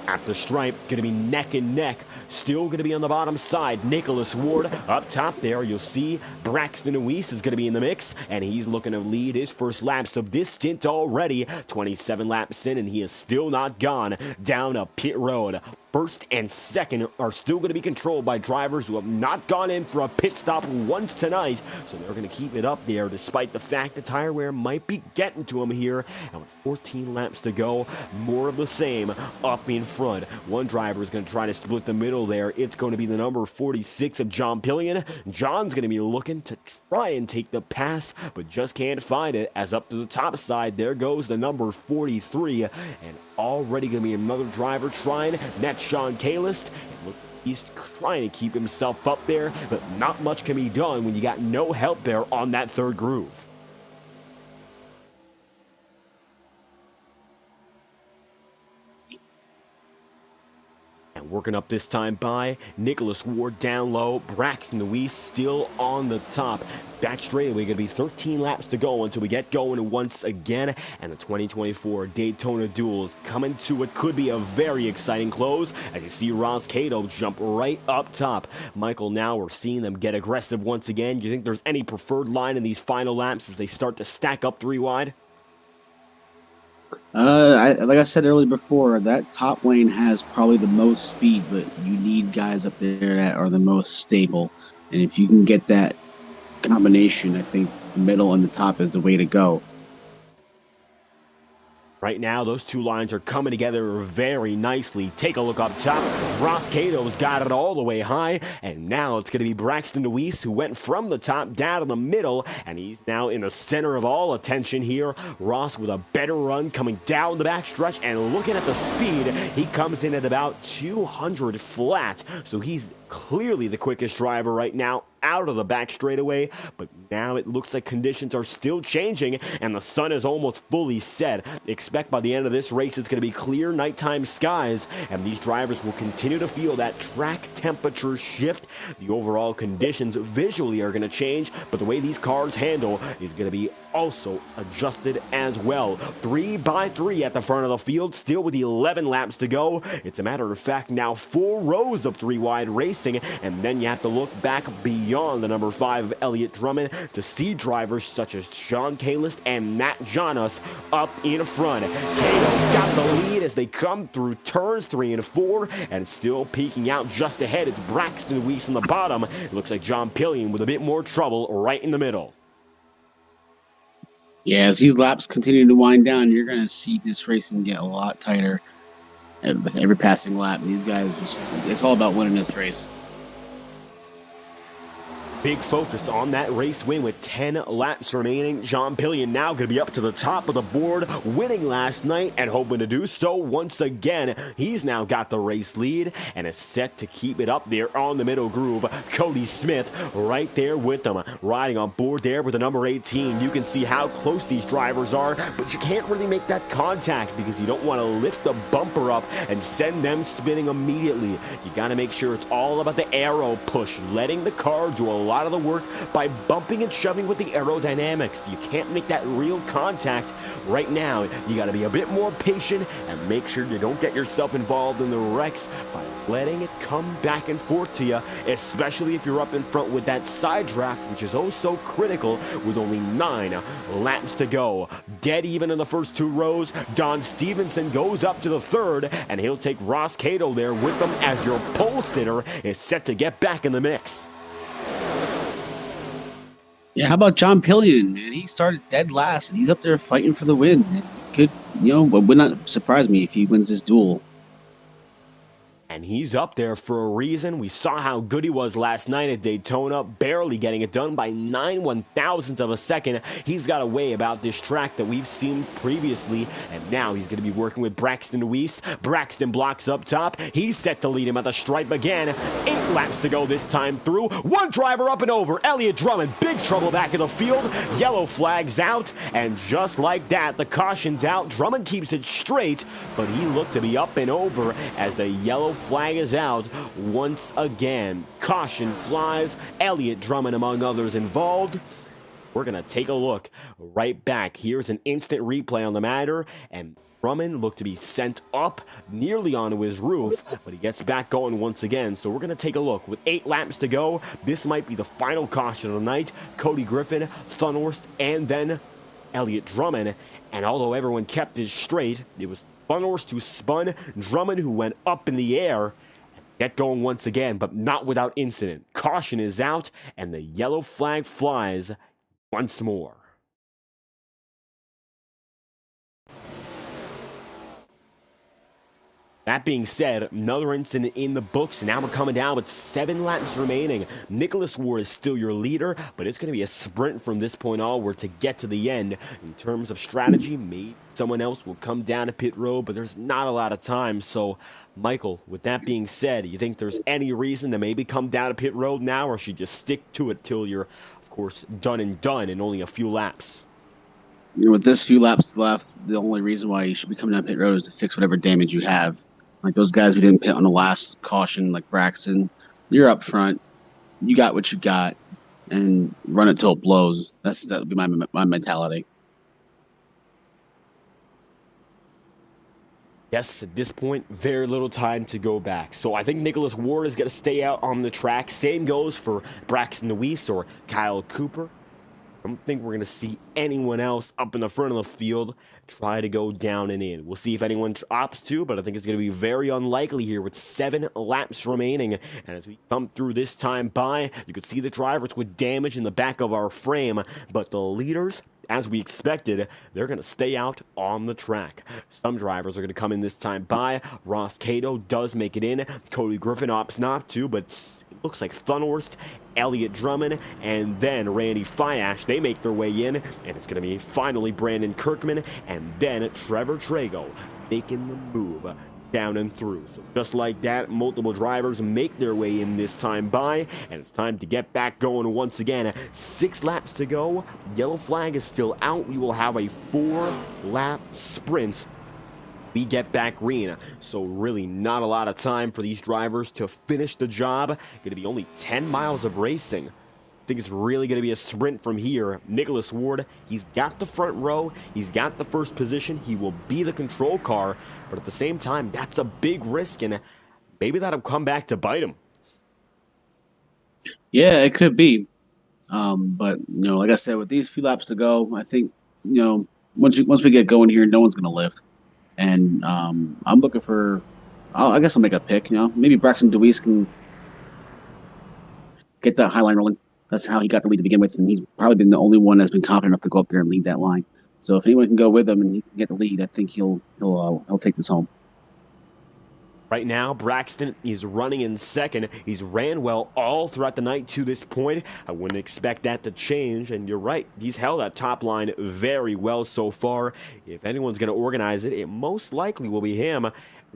At the stripe, going to be neck and neck. Still going to be on the bottom side. Nicholas Ward up top there. You'll see Braxton DeWeese is going to be in the mix, and he's looking to lead his first laps of this stint already. 27 laps in, and he is still not gone down a pit road. 1st and 2nd are still going to be controlled by drivers who have not gone in for a pit stop once tonight, so they're going to keep it up there despite the fact the tire wear might be getting to them here. And with 14 laps to go, more of the same up in front. One driver is going to try to split the middle there. It's going to be the number 46 of John Pillion. John's going to be looking to try and take the pass, but just can't find it, as up to the top side, there goes the number 43, and already going to be another driver trying. That's Sean Kalist. It looks like he's trying to keep himself up there, but not much can be done when you got no help there on that 3rd groove. And working up this time by Nicholas Ward down low. Braxton DeWeese still on the top. Back straightaway, going to be 13 laps to go until we get going once again. And the 2024 Daytona Duels coming to what could be a very exciting close as you see Ross Cato jump right up top. Michael, now we're seeing them get aggressive once again. Do you think there's any preferred line in these final laps as they start to stack up 3 wide? Like I said earlier before, that top lane has probably the most speed, but you need guys up there that are the most stable. And if you can get that combination, I think the middle and the top is the way to go. Right now, those two lines are coming together very nicely. Take a look up top. Ross Cato's got it all the way high, and now it's going to be Braxton DeWeese who went from the top down to the middle, and he's now in the center of all attention here. Ross with a better run coming down the backstretch, and looking at the speed, he comes in at about 200 flat, so he's clearly the quickest driver right now out of the back straightaway, but now it looks like conditions are still changing and the sun is almost fully set. Expect by the end of this race it's going to be clear nighttime skies, and these drivers will continue to feel that track temperature shift. The overall conditions visually are going to change, but the way these cars handle is going to be also adjusted as well. 3 by 3 at the front of the field, still with 11 laps to go. It's a matter of fact now 4 rows of 3 wide racing, and then you have to look back beyond the number 5 Elliott Drummond to see drivers such as Sean Kalis and Matt Jonas up in front. Cato got the lead as they come through turns 3 and 4, and still peeking out just ahead. It's Braxton Weiss on the bottom. It looks like John Pillion with a bit more trouble right in the middle. Yeah, as these laps continue to wind down, you're going to see this racing get a lot tighter with every passing lap. These guys, it's all about winning this race. Big focus on that race win with 10 laps remaining. John Pillion now going to be up to the top of the board, winning last night and hoping to do so once again. He's now got the race lead and is set to keep it up there on the middle groove. Cody Smith right there with them, riding on board there with the number 18. You can see how close these drivers are, but you can't really make that contact because you don't want to lift the bumper up and send them spinning immediately. You got to make sure it's all about the aero push, letting the car do a lot of the work by bumping and shoving with the aerodynamics. You can't make that real contact right now. You got to be a bit more patient and make sure you don't get yourself involved in the wrecks by letting it come back and forth to you, especially if you're up in front with that side draft, which is oh so critical with only 9 laps to go. Dead even in the first 2 rows. Don Stevenson goes up to the 3rd, and he'll take Ross Cato there with them as your pole sitter is set to get back in the mix. Yeah, how about John Pillion, man? He started dead last, and he's up there fighting for the win. It could, but would not surprise me if he wins this duel. And he's up there for a reason. We saw how good he was last night at Daytona, barely getting it done by 9 1/1000ths of a second. He's got a way about this track that we've seen previously, and now he's going to be working with Braxton Weiss. Braxton blocks up top. He's set to lead him at the stripe again. 8 laps to go this time through. 1 driver up and over. Elliott Drummond, big trouble back in the field. Yellow flags out, and just like that, the caution's out. Drummond keeps it straight, but he looked to be up and over as the yellow flag is out once again. Caution flies. Elliott Drummond among others involved. We're going to take a look right back. Here's an instant replay on the matter, and Drummond looked to be sent up nearly onto his roof, but he gets back going once again. So we're going to take a look. With 8 laps to go, this might be the final caution of the night. Cody Griffin, Thunhorst, and then Elliott Drummond. And although everyone kept it straight, it was Thunhorst who spun, Drummond who went up in the air, get going once again, but not without incident. Caution is out, and the yellow flag flies once more. That being said, another incident in the books, and now we're coming down with 7 laps remaining. Nicholas Ward is still your leader, but it's going to be a sprint from this point onward to get to the end. In terms of strategy, maybe someone else will come down to pit road, but there's not a lot of time. So, Michael, with that being said, you think there's any reason to maybe come down to pit road now, or should you stick to it till you're, of course, done in only a few laps? With this few laps left, the only reason why you should be coming down pit road is to fix whatever damage you have. Like those guys who didn't pit on the last caution, like Braxton, you're up front. You got what you got, and run it till it blows. That would be my mentality. Yes, at this point, very little time to go back. So I think Nicholas Ward is going to stay out on the track. Same goes for Braxton Weiss or Kyle Cooper. I don't think we're going to see anyone else up in the front of the field try to go down and in. We'll see if anyone opts to, but I think it's going to be very unlikely here with 7 laps remaining. And as we come through this time by, you can see the drivers with damage in the back of our frame, but the leaders, as we expected, they're going to stay out on the track. Some drivers are going to come in this time by. Ross Cato does make it in. Cody Griffin opts not to, but it looks like Thunhorst, Elliott Drummond, and then Randy Fiash, they make their way in, and it's going to be finally Brandon Kirkman, and then Trevor Trago making the move down and through. So just like that, multiple drivers make their way in this time by, and it's time to get back going once again. 6 laps to go. Yellow flag is still out. We will have a 4-lap sprint. We get back green, so really not a lot of time for these drivers to finish the job. Going to be only 10 miles of racing. I think it's really going to be a sprint from here. Nicholas Ward, he's got the front row, he's got the first position, he will be the control car, but at the same time, that's a big risk, and maybe that'll come back to bite him. Yeah, it could be. But like I said, with these few laps to go, I think once we get going here, no one's going to lift. And I'm looking for. I guess I'll make a pick. Maybe Braxton Deweese can get that high line rolling. That's how he got the lead to begin with, and he's probably been the only one that's been confident enough to go up there and lead that line. So if anyone can go with him and he can get the lead, I think he'll take this home. Right now, Braxton is running in second. He's ran well all throughout the night to this point. I wouldn't expect that to change, and you're right. He's held that top line very well so far. If anyone's going to organize it, it most likely will be him.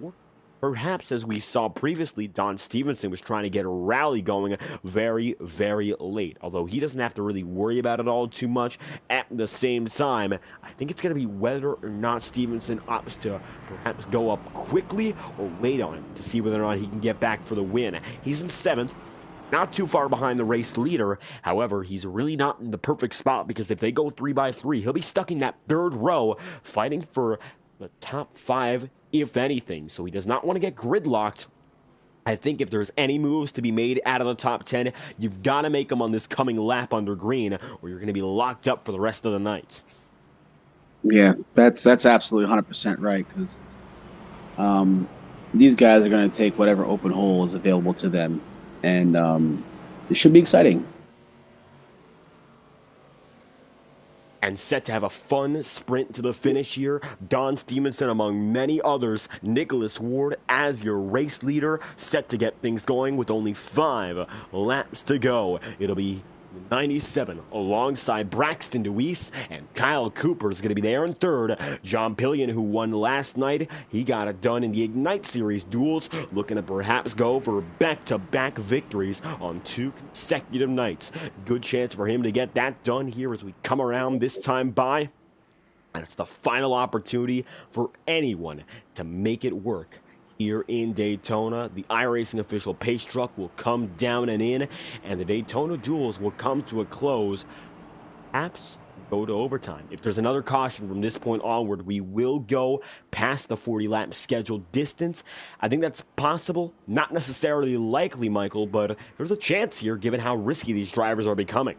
Or perhaps, as we saw previously, Don Stevenson was trying to get a rally going very, very late. Although he doesn't have to really worry about it all too much. At the same time, I think it's going to be whether or not Stevenson opts to perhaps go up quickly or wait on it to see whether or not he can get back for the win. He's in 7th. Not too far behind the race leader. However, he's really not in the perfect spot because if they go 3x3, he'll be stuck in that 3rd row fighting for the top 5, if anything. So he does not want to get gridlocked. I think if there's any moves to be made out of the top 10, you've got to make them on this coming lap under green, or you're going to be locked up for the rest of the night. Yeah, that's absolutely 100% right, because these guys are going to take whatever open hole is available to them, and it should be exciting. And set to have a fun sprint to the finish here. Don Stevenson among many others. Nicholas Ward as your race leader, set to get things going with only 5 laps to go. It'll be 97 alongside Braxton Deweese, and Kyle Cooper is going to be there in 3rd. John Pillion, who won last night, he got it done in the Ignite Series duels, looking to perhaps go for back-to-back victories on 2 consecutive nights. Good chance for him to get that done here as we come around this time by. And it's the final opportunity for anyone to make it work. Here in Daytona, the iRacing official pace truck will come down and in, and the Daytona Duels will come to a close. Perhaps go to overtime. If there's another caution from this point onward, we will go past the 40-lap scheduled distance. I think that's possible. Not necessarily likely, Michael, but there's a chance here given how risky these drivers are becoming.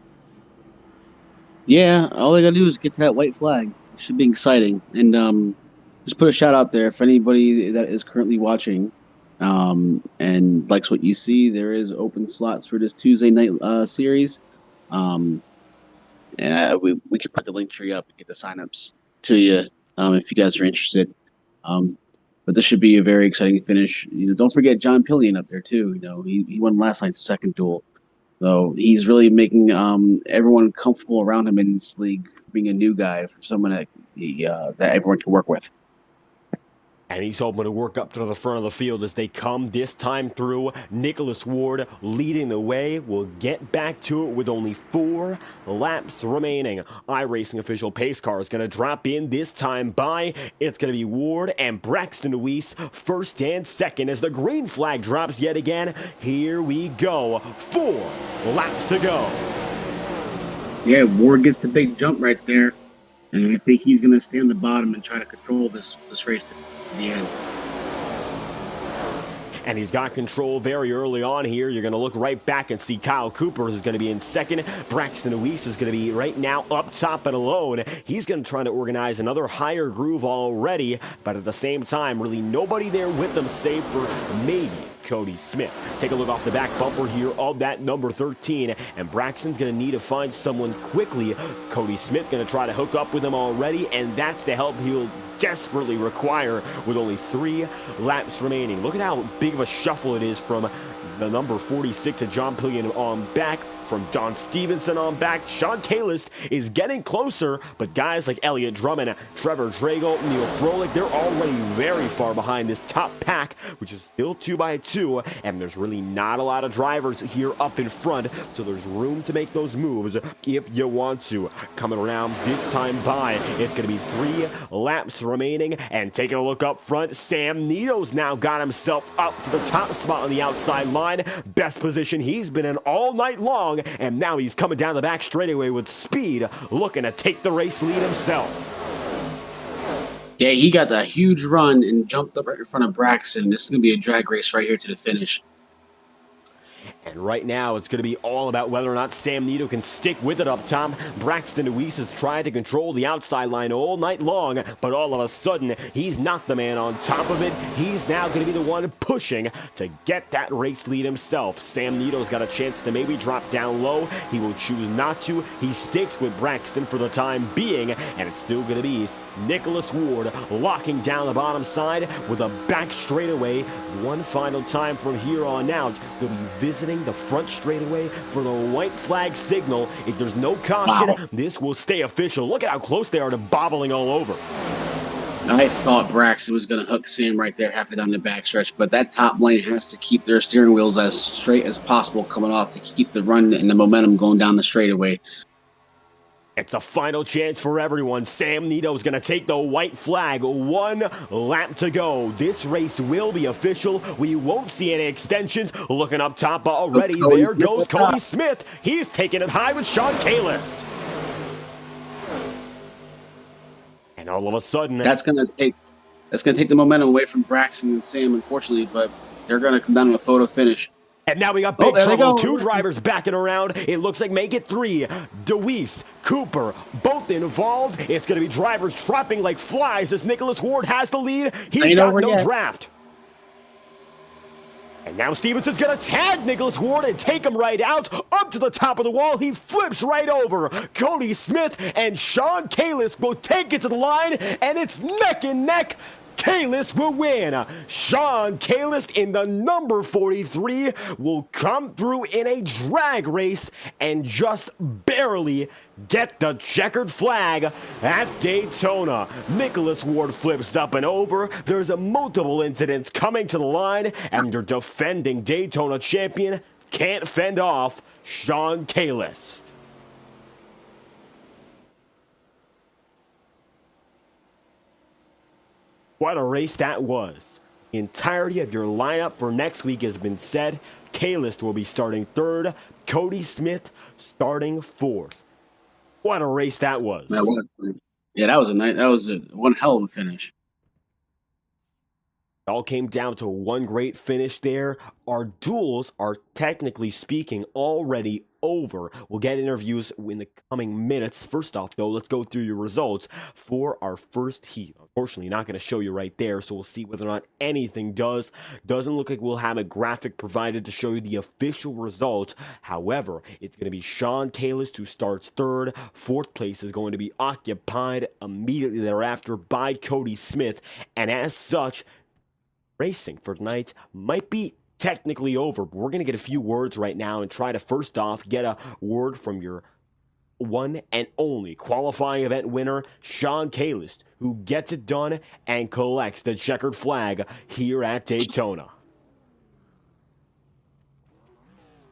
Yeah, all they got to do is get to that white flag. It should be exciting. And just put a shout out there for anybody that is currently watching and likes what you see. There is open slots for this Tuesday night series. And we can put the link tree up and get the signups to you if you guys are interested. But this should be a very exciting finish. Don't forget John Pillion up there too. He won last night's second duel. So he's really making everyone comfortable around him in this league, being a new guy, for someone that everyone can work with. And he's hoping to work up to the front of the field as they come this time through. Nicholas Ward leading the way. We'll get back to it with only 4 laps remaining. iRacing official pace car is going to drop in this time by. It's going to be Ward and Braxton Deweese, 1st and 2nd, as the green flag drops yet again. Here we go. 4 laps to go. Yeah, Ward gets the big jump right there. And I think he's going to stay on the bottom and try to control this race to the end. And he's got control very early on here. You're going to look right back and see Kyle Cooper is going to be in 2nd. Braxton Deweese is going to be right now up top and alone. He's going to try to organize another higher groove already, but at the same time, really nobody there with them save for maybe Cody Smith. Take a look off the back bumper here of that number 13, and Braxton's going to need to find someone quickly. Cody Smith going to try to hook up with him already, and that's the help he'll desperately require with only 3 laps remaining. Look at how big of a shuffle it is from the number 46 of John Pillion on back from Don Stevenson on back. Sean Kalis is getting closer, but guys like Elliott Drummond, Trevor Drago, Neil Froelich, they're already very far behind this top pack, which is still 2x2, and there's really not a lot of drivers here up in front, so there's room to make those moves if you want to. Coming around this time by, it's going to be 3 laps remaining, and taking a look up front, Sam Nito's now got himself up to the top spot on the outside line. Best position he's been in all night long, and now he's coming down the back straightaway with speed, looking to take the race lead himself. Yeah, he got that huge run and jumped up right in front of Braxton. This is going to be a drag race right here to the finish. And right now, it's going to be all about whether or not Sam Nito can stick with it up top. Braxton Deweese has tried to control the outside line all night long, but all of a sudden, he's not the man on top of it. He's now going to be the one pushing to get that race lead himself. Sam Nito's got a chance to maybe drop down low. He will choose not to. He sticks with Braxton for the time being, and it's still going to be Nicholas Ward locking down the bottom side with a back straightaway. One final time from here on out, they'll be visiting the front straightaway for the white flag signal. If there's no caution, this will stay official. Look at how close they are to bobbling all over. I thought Braxton was going to hook Sam right there halfway down the backstretch, but that top lane has to keep their steering wheels as straight as possible coming off to keep the run and the momentum going down the straightaway. It's a final chance for everyone. Sam Nito's going to take the white flag. 1 lap to go. This race will be official. We won't see any extensions. Looking up top already, there goes Cody Smith. He's taking it high with Sean Kalis. And all of a sudden, that's going to take the momentum away from Braxton and Sam, unfortunately, but they're going to come down to a photo finish. And now we got big trouble. 2 drivers backing around. It looks like make it 3. Deweese, Cooper, both involved. It's going to be drivers dropping like flies as Nicholas Ward has the lead. He's got no draft. And now Stevenson's going to tag Nicholas Ward and take him right out. Up to the top of the wall. He flips right over. Cody Smith and Sean Kalis will take it to the line, and it's neck and neck. Kalis will win. Sean Kalis in the number 43 will come through in a drag race and just barely get the checkered flag at Daytona. Nicholas Ward flips up and over. There's a multiple incidents coming to the line, and your defending Daytona champion can't fend off Sean Kalis. What a race that was. The entirety of your lineup for next week has been said. Kalis will be starting 3rd. Cody Smith starting 4th. What a race that was. That was one hell of a finish. It all came down to one great finish there. Our duels are, technically speaking, already over. We'll get interviews in the coming minutes. First off, though, let's go through your results for our first heat. Unfortunately, not going to show you right there, so we'll see whether or not anything does. Doesn't look like we'll have a graphic provided to show you the official results. However, it's going to be Sean Kalis who starts 3rd. 4th place is going to be occupied immediately thereafter by Cody Smith, and as such, racing for tonight might be technically over, but we're going to get a few words right now and try to first off get a word from your one and only qualifying event winner, Sean Kalis, who gets it done and collects the checkered flag here at Daytona.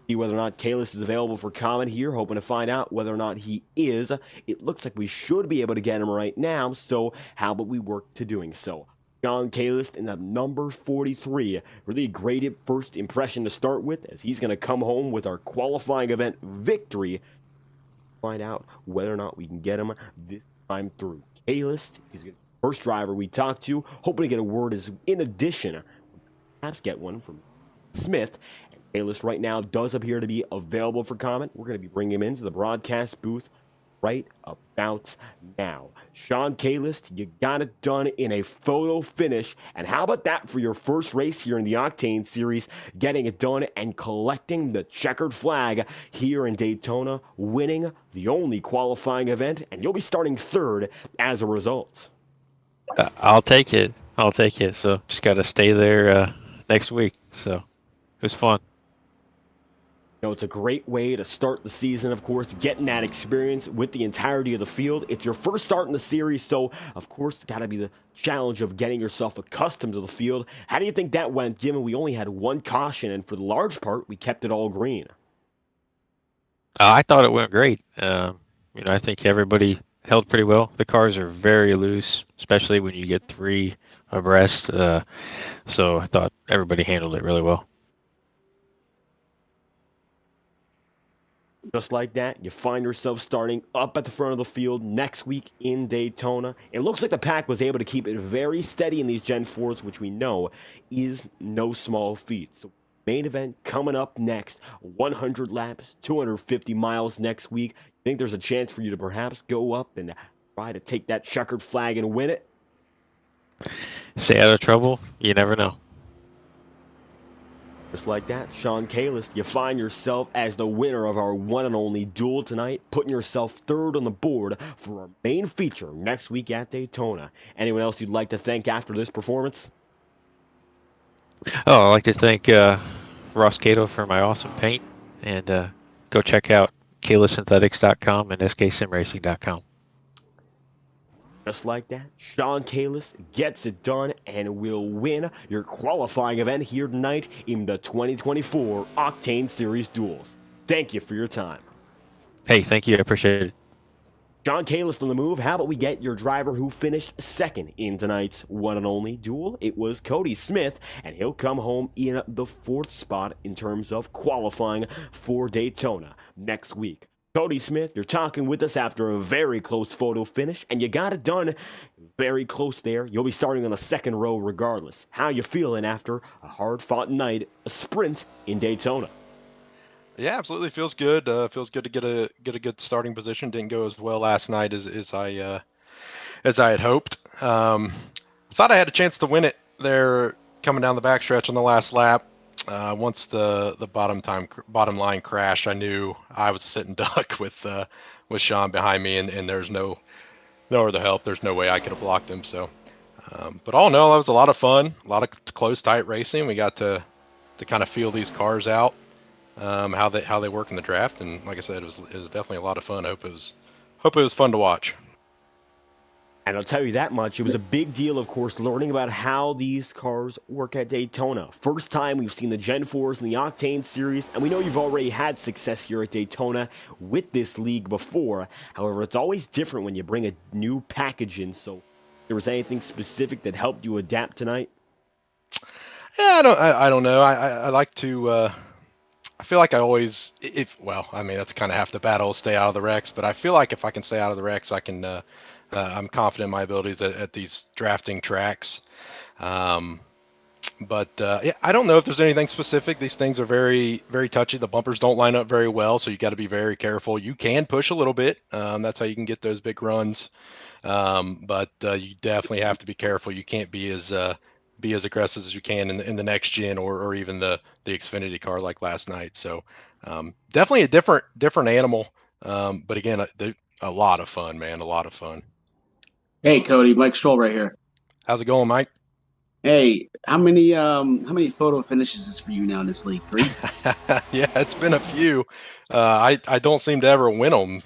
See whether or not Kalis is available for comment here, hoping to find out whether or not he is. It looks like we should be able to get him right now, so how about we work to doing so? Sean Kalis in the number 43. Really a great first impression to start with, as he's going to come home with our qualifying event victory. Find out whether or not we can get him this time through. Kalis is the first driver we talked to, hoping to get a word as in addition, perhaps get one from Smith. And Kalis right now does appear to be available for comment. We're going to be bringing him into the broadcast booth right about now. Sean Kalis, you got it done in a photo finish. And how about that for your first race here in the Octane Series, getting it done and collecting the checkered flag here in Daytona, winning the only qualifying event, and you'll be starting 3rd as a result. I'll take it. So just got to stay there next week. So it was fun. It's a great way to start the season, of course, getting that experience with the entirety of the field. It's your first start in the series, so, of course, it's got to be the challenge of getting yourself accustomed to the field. How do you think that went, given we only had one caution, and for the large part, we kept it all green? I thought it went great. I think everybody held pretty well. The cars are very loose, especially when you get three abreast. So I thought everybody handled it really well. Just like that, you find yourself starting up at the front of the field next week in Daytona. It looks like the pack was able to keep it very steady in these Gen 4s, which we know is no small feat. So, main event coming up next, 100 laps, 250 miles next week. You think there's a chance for you to perhaps go up and try to take that checkered flag and win it? Stay out of trouble, you never know. Just like that, Sean Kalis, you find yourself as the winner of our one and only duel tonight, putting yourself third on the board for our main feature next week at Daytona. Anyone else you'd like to thank after this performance? Oh, I'd like to thank Ross Cato for my awesome paint, and go check out KalisSynthetics.com and SKSimRacing.com. Just like that, Sean Kalis gets it done and will win your qualifying event here tonight in the 2024 Octane Series Duels. Thank you for your time. Hey, thank you. I appreciate it. Sean Kalis on the move. How about we get your driver who finished second in tonight's one and only duel? It was Cody Smith, and he'll come home in the fourth spot in terms of qualifying for Daytona next week. Cody Smith, you're talking with us after a very close photo finish, and you got it done very close there. You'll be starting on the second row regardless. How you feeling after a hard-fought night, a sprint in Daytona? Yeah, absolutely feels good. Feels good to get a good starting position. Didn't go as well last night as I had hoped. Thought I had a chance to win it there coming down the backstretch on the last lap. Once the bottom line crashed, I knew I was a sitting duck with Sean behind me, and there's no other help. There's no way I could have blocked him. So, but all in all, that was a lot of fun, a lot of close, tight racing. We got to kind of feel these cars out, how they work in the draft, and like I said, it was definitely a lot of fun. I hope it was fun to watch. And I'll tell you that much, it was a big deal, of course, learning about how these cars work at Daytona. First time we've seen the Gen 4s in the Octane Series, and we know you've already had success here at Daytona with this league before. However, it's always different when you bring a new package in, so there was anything specific that helped you adapt tonight? Yeah, I don't know. I like to. I feel like I always, that's kind of half the battle, stay out of the wrecks. But I feel like if I can stay out of the wrecks, I can. I'm confident in my abilities at these drafting tracks. Yeah, I don't know if there's anything specific. These things are very, very touchy. The bumpers don't line up very well, so you got to be very careful. You can push a little bit. That's how you can get those big runs. But you definitely have to be careful. You can't be as aggressive as you can in the next gen or even the Xfinity car like last night. So definitely a different animal. But again, a lot of fun, man. A lot of fun. Hey, Cody, Mike Stroll right here. How's it going, Mike? Hey, how many photo finishes is for you now in this league? 3? Yeah, it's been a few. I don't seem to ever win them.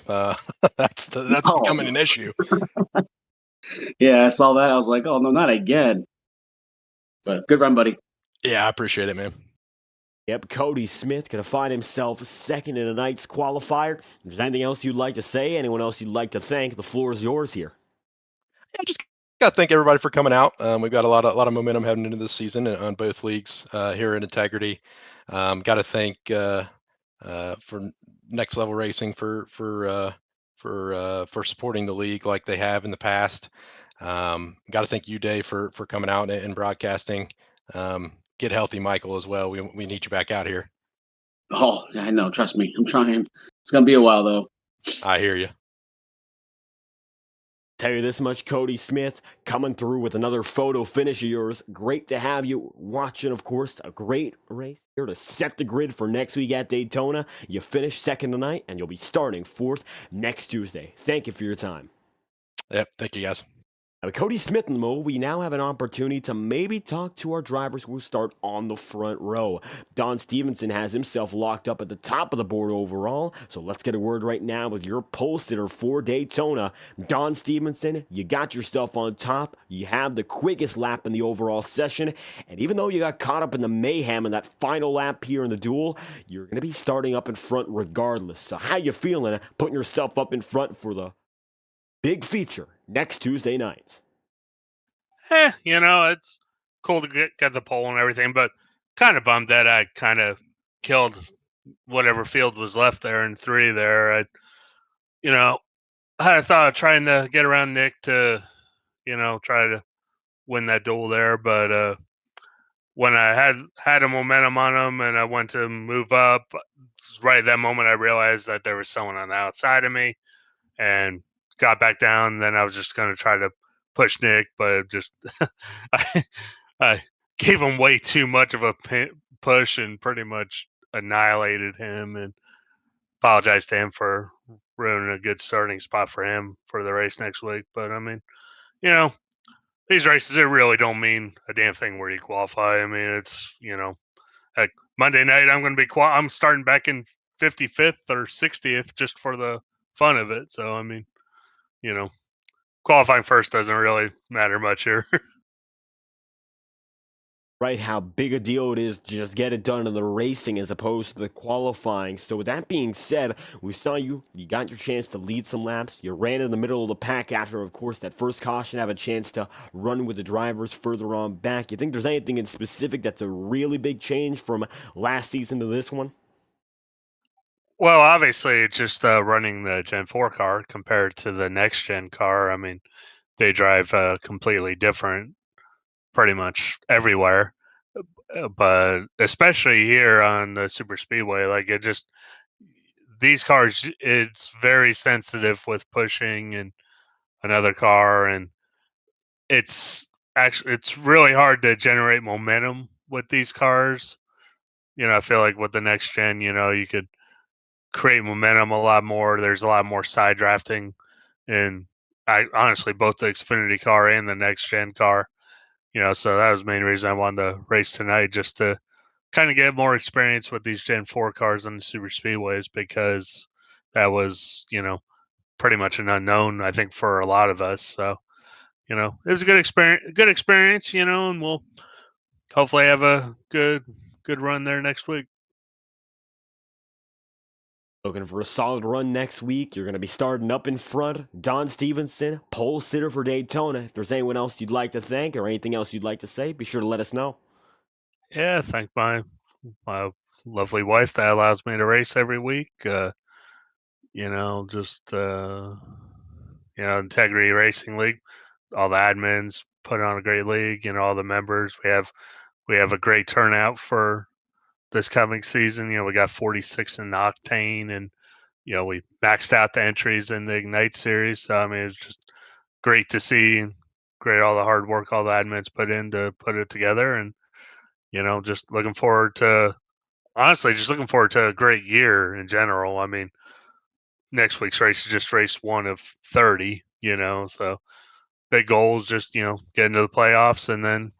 That's becoming an issue. Yeah, I saw that. I was like, oh no, not again. But good run, buddy. Yeah, I appreciate it, man. Yep, Cody Smith going to find himself second in tonight's qualifier. If there's anything else you'd like to say, anyone else you'd like to thank, the floor is yours here. Yeah, just got to thank everybody for coming out. We've got a lot of momentum heading into this season on both leagues here in Integrity. Got to thank for Next Level Racing for supporting the league like they have in the past. Got to thank you, Dave, for coming out and broadcasting. Get healthy, Michael, as well. We need you back out here. Oh, yeah, I know. Trust me. I'm trying. It's going to be a while, though. I hear you. Tell you this much, Cody Smith, coming through with another photo finish of yours. Great to have you watching, of course, a great race here to set the grid for next week at Daytona. You finished second tonight, and you'll be starting fourth next Tuesday. Thank you for your time. Yep. Thank you, guys. With Cody Smith in the move, we now have an opportunity to maybe talk to our drivers who will start on the front row. Don Stevenson has himself locked up at the top of the board overall, so let's get a word right now with your pole sitter for Daytona. Don Stevenson, you got yourself on top, you have the quickest lap in the overall session, and even though you got caught up in the mayhem in that final lap here in the duel, you're going to be starting up in front regardless. So how you feeling putting yourself up in front for the big feature next Tuesday nights? It's cool to get the pole and everything, but kind of bummed that I kind of killed whatever field was left there in 3 there. I thought of trying to get around Nick to, try to win that duel there, but when I had a momentum on him and I went to move up, right at that moment I realized that there was someone on the outside of me and got back down. Then I was just going to try to push Nick, but just I gave him way too much of a push and pretty much annihilated him, and apologized to him for ruining a good starting spot for him for the race next week. But I mean, these races, it really don't mean a damn thing where you qualify. I mean, it's, like Monday night, I'm starting back in 55th or 60th just for the fun of it. So, I mean, qualifying first doesn't really matter much here. Right, how big a deal it is to just get it done in the racing as opposed to the qualifying. So with that being said, we saw you got your chance to lead some laps. You ran in the middle of the pack after, of course, that first caution, have a chance to run with the drivers further on back. You think there's anything in specific that's a really big change from last season to this one? Well, obviously, it's just running the Gen 4 car compared to the Next-Gen car. I mean, they drive completely different pretty much everywhere. But especially here on the SuperSpeedway, like these cars, it's very sensitive with pushing and another car, and it's really hard to generate momentum with these cars. I feel like with the next gen, you could create momentum a lot more. There's a lot more side drafting, and I honestly both the Xfinity car and the next gen car. So that was the main reason I wanted to race tonight, just to kind of get more experience with these Gen 4 cars on the super speedways, because that was, pretty much an unknown, I think, for a lot of us. So, it was a good experience, and we'll hopefully have a good run there next week. Looking for a solid run next week. You're going to be starting up in front. Don Stevenson, pole sitter for Daytona. If there's anyone else you'd like to thank or anything else you'd like to say, be sure to let us know. Yeah, thank my lovely wife that allows me to race every week. Integrity Racing League, all the admins put on a great league, all the members. We have a great turnout for this coming season. We got 46 in Octane, and we maxed out the entries in the Ignite series. So I mean, it's just great to see, and great all the hard work all the admins put in to put it together, and just looking forward to a great year in general. I mean, next week's race is just race 1 of 30. So big goal is just get into the playoffs, and then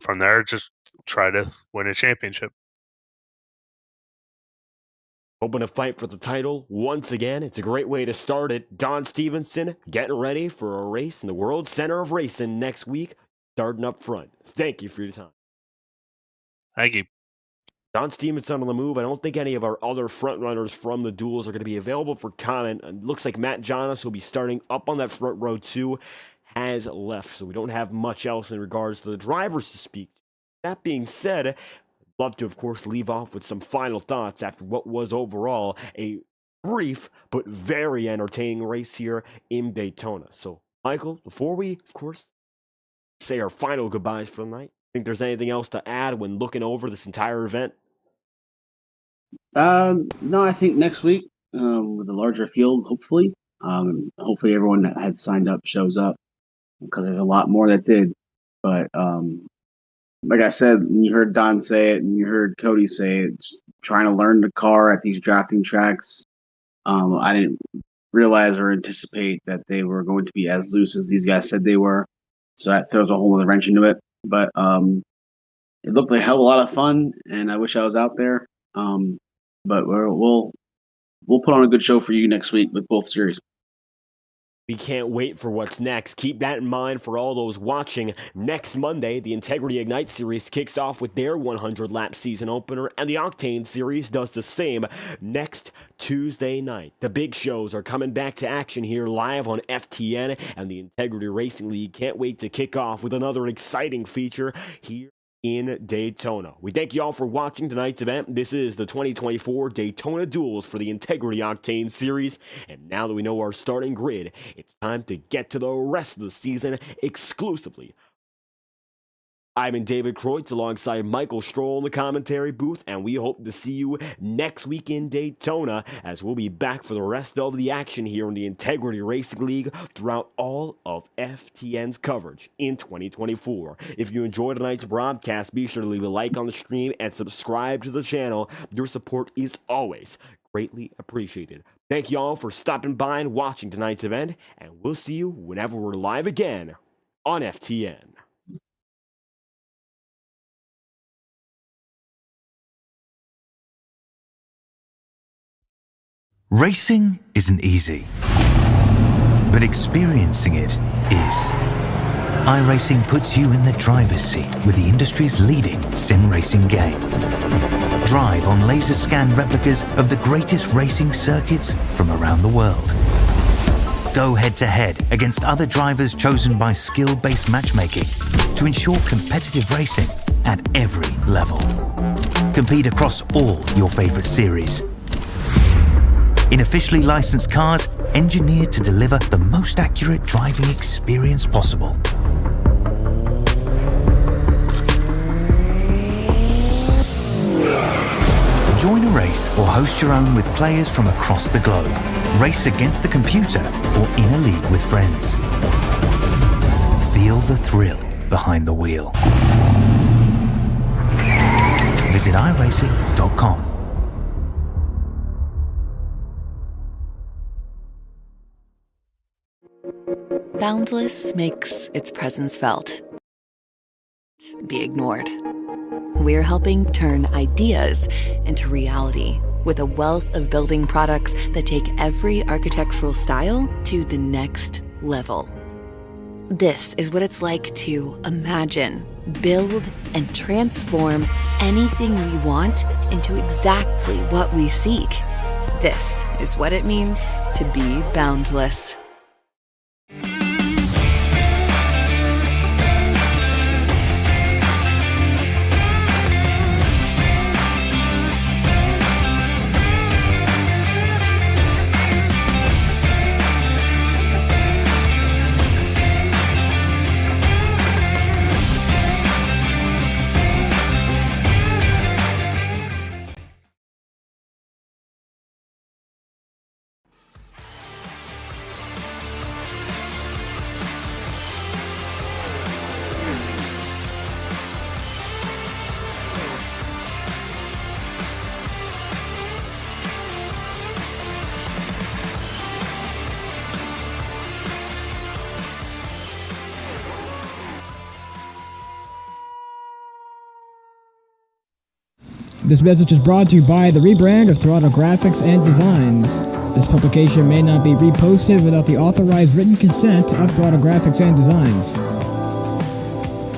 from there just try to win a championship. Hoping to fight for the title once again. It's a great way to start it. Don Stevenson getting ready for a race in the World Center of Racing next week, starting up front. Thank you for your time. Thank you. Don Stevenson on the move. I don't think any of our other front runners from the duels are going to be available for comment. It looks like Matt Jonas will be starting up on that front row too, has left. So we don't have much else in regards to the drivers to speak. That being said, I'd love to, of course, leave off with some final thoughts after what was overall a brief but very entertaining race here in Daytona. So, Michael, before we, of course, say our final goodbyes for the night, think there's anything else to add when looking over this entire event? No, I think next week, with a larger field, hopefully everyone that had signed up shows up, because there's a lot more that did. But like I said, you heard Don say it and you heard Cody say it, trying to learn the car at these drafting tracks. I didn't realize or anticipate that they were going to be as loose as these guys said they were. So that throws a whole other wrench into it. But it looked like a hell of a lot of fun, and I wish I was out there. But we'll put on a good show for you next week with both series. We can't wait for what's next. Keep that in mind for all those watching. Next Monday, the Integrity Ignite Series kicks off with their 100-lap season opener, and the Octane Series does the same next Tuesday night. The big shows are coming back to action here live on FTN, and the Integrity Racing League can't wait to kick off with another exciting feature here in Daytona. We thank you all for watching tonight's event. This is the 2024 Daytona Duels for the Integrity Octane Series, and now that we know our starting grid, it's time to get to the rest of the season exclusively. I'm in David Kreutz alongside Michael Stroll in the commentary booth, and we hope to see you next week in Daytona as we'll be back for the rest of the action here in the Integrity Racing League throughout all of FTN's coverage in 2024. If you enjoyed tonight's broadcast, be sure to leave a like on the stream and subscribe to the channel. Your support is always greatly appreciated. Thank you all for stopping by and watching tonight's event, and we'll see you whenever we're live again on FTN. Racing isn't easy, but experiencing it is. iRacing puts you in the driver's seat with the industry's leading sim racing game. Drive on laser scan replicas of the greatest racing circuits from around the world. Go head-to-head against other drivers chosen by skill-based matchmaking to ensure competitive racing at every level. Compete across all your favorite series in officially licensed cars engineered to deliver the most accurate driving experience possible. Join a race or host your own with players from across the globe. Race against the computer or in a league with friends. Feel the thrill behind the wheel. Visit iRacing.com. Boundless makes its presence felt. Be ignored. We're helping turn ideas into reality with a wealth of building products that take every architectural style to the next level. This is what it's like to imagine, build, and transform anything we want into exactly what we seek. This is what it means to be boundless. This message is brought to you by the rebrand of Throttle Graphics and Designs. This publication may not be reposted without the authorized written consent of Throttle Graphics and Designs.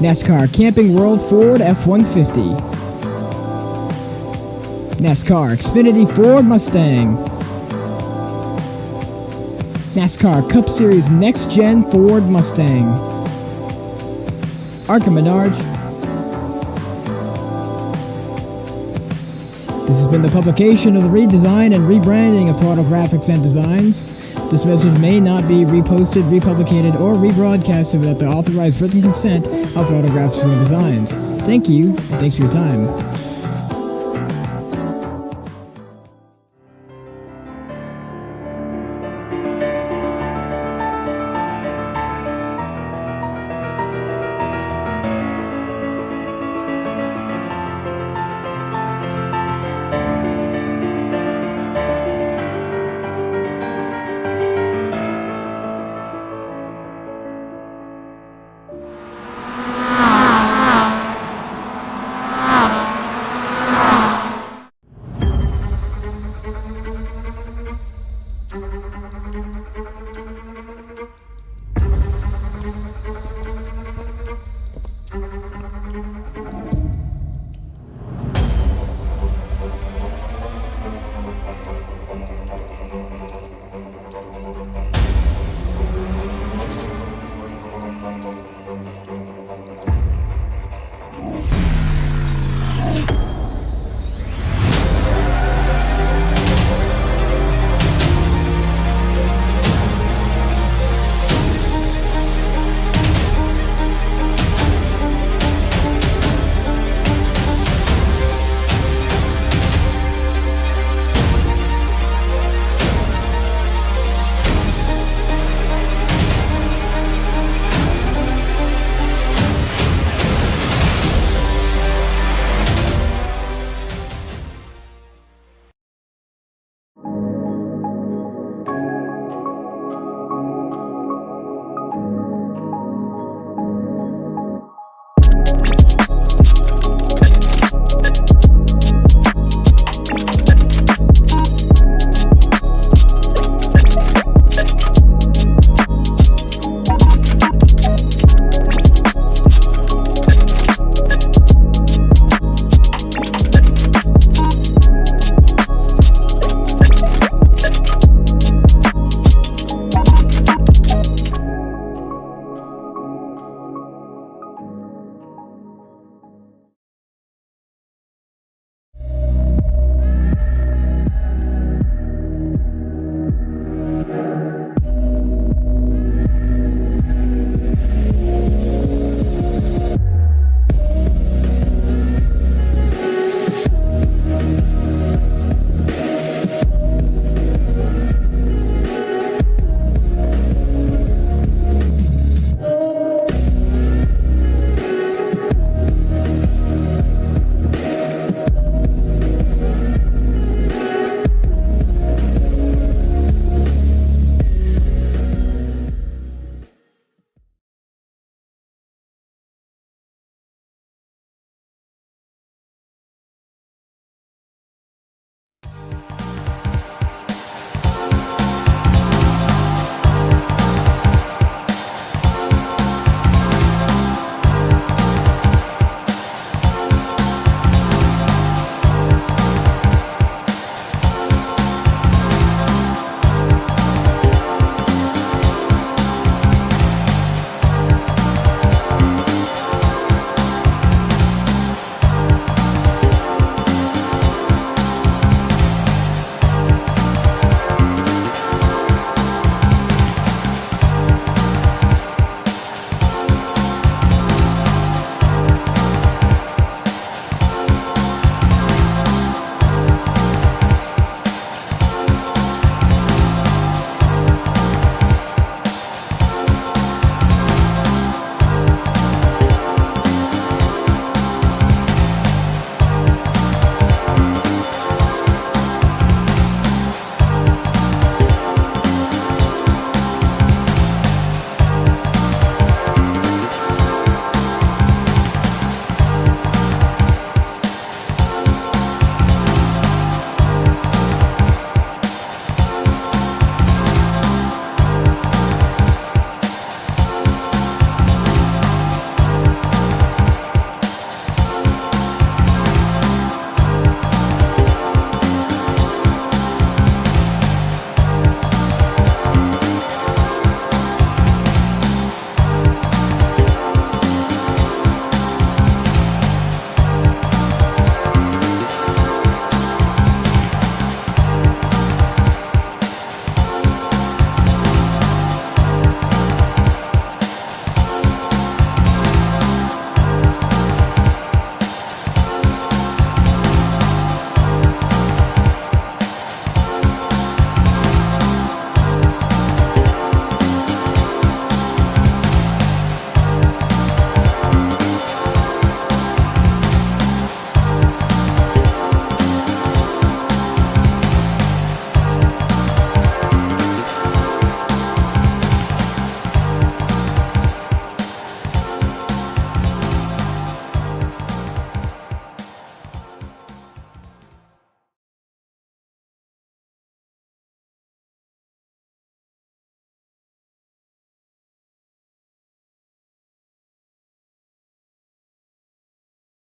NASCAR Camping World Ford F-150. NASCAR Xfinity Ford Mustang. NASCAR Cup Series Next-Gen Ford Mustang. Arca Menards. This has been the publication of the redesign and rebranding of Throttle Graphics and Designs. This message may not be reposted, republicated, or rebroadcasted without the authorized written consent of Throttle Graphics and Designs. Thank you, and thanks for your time.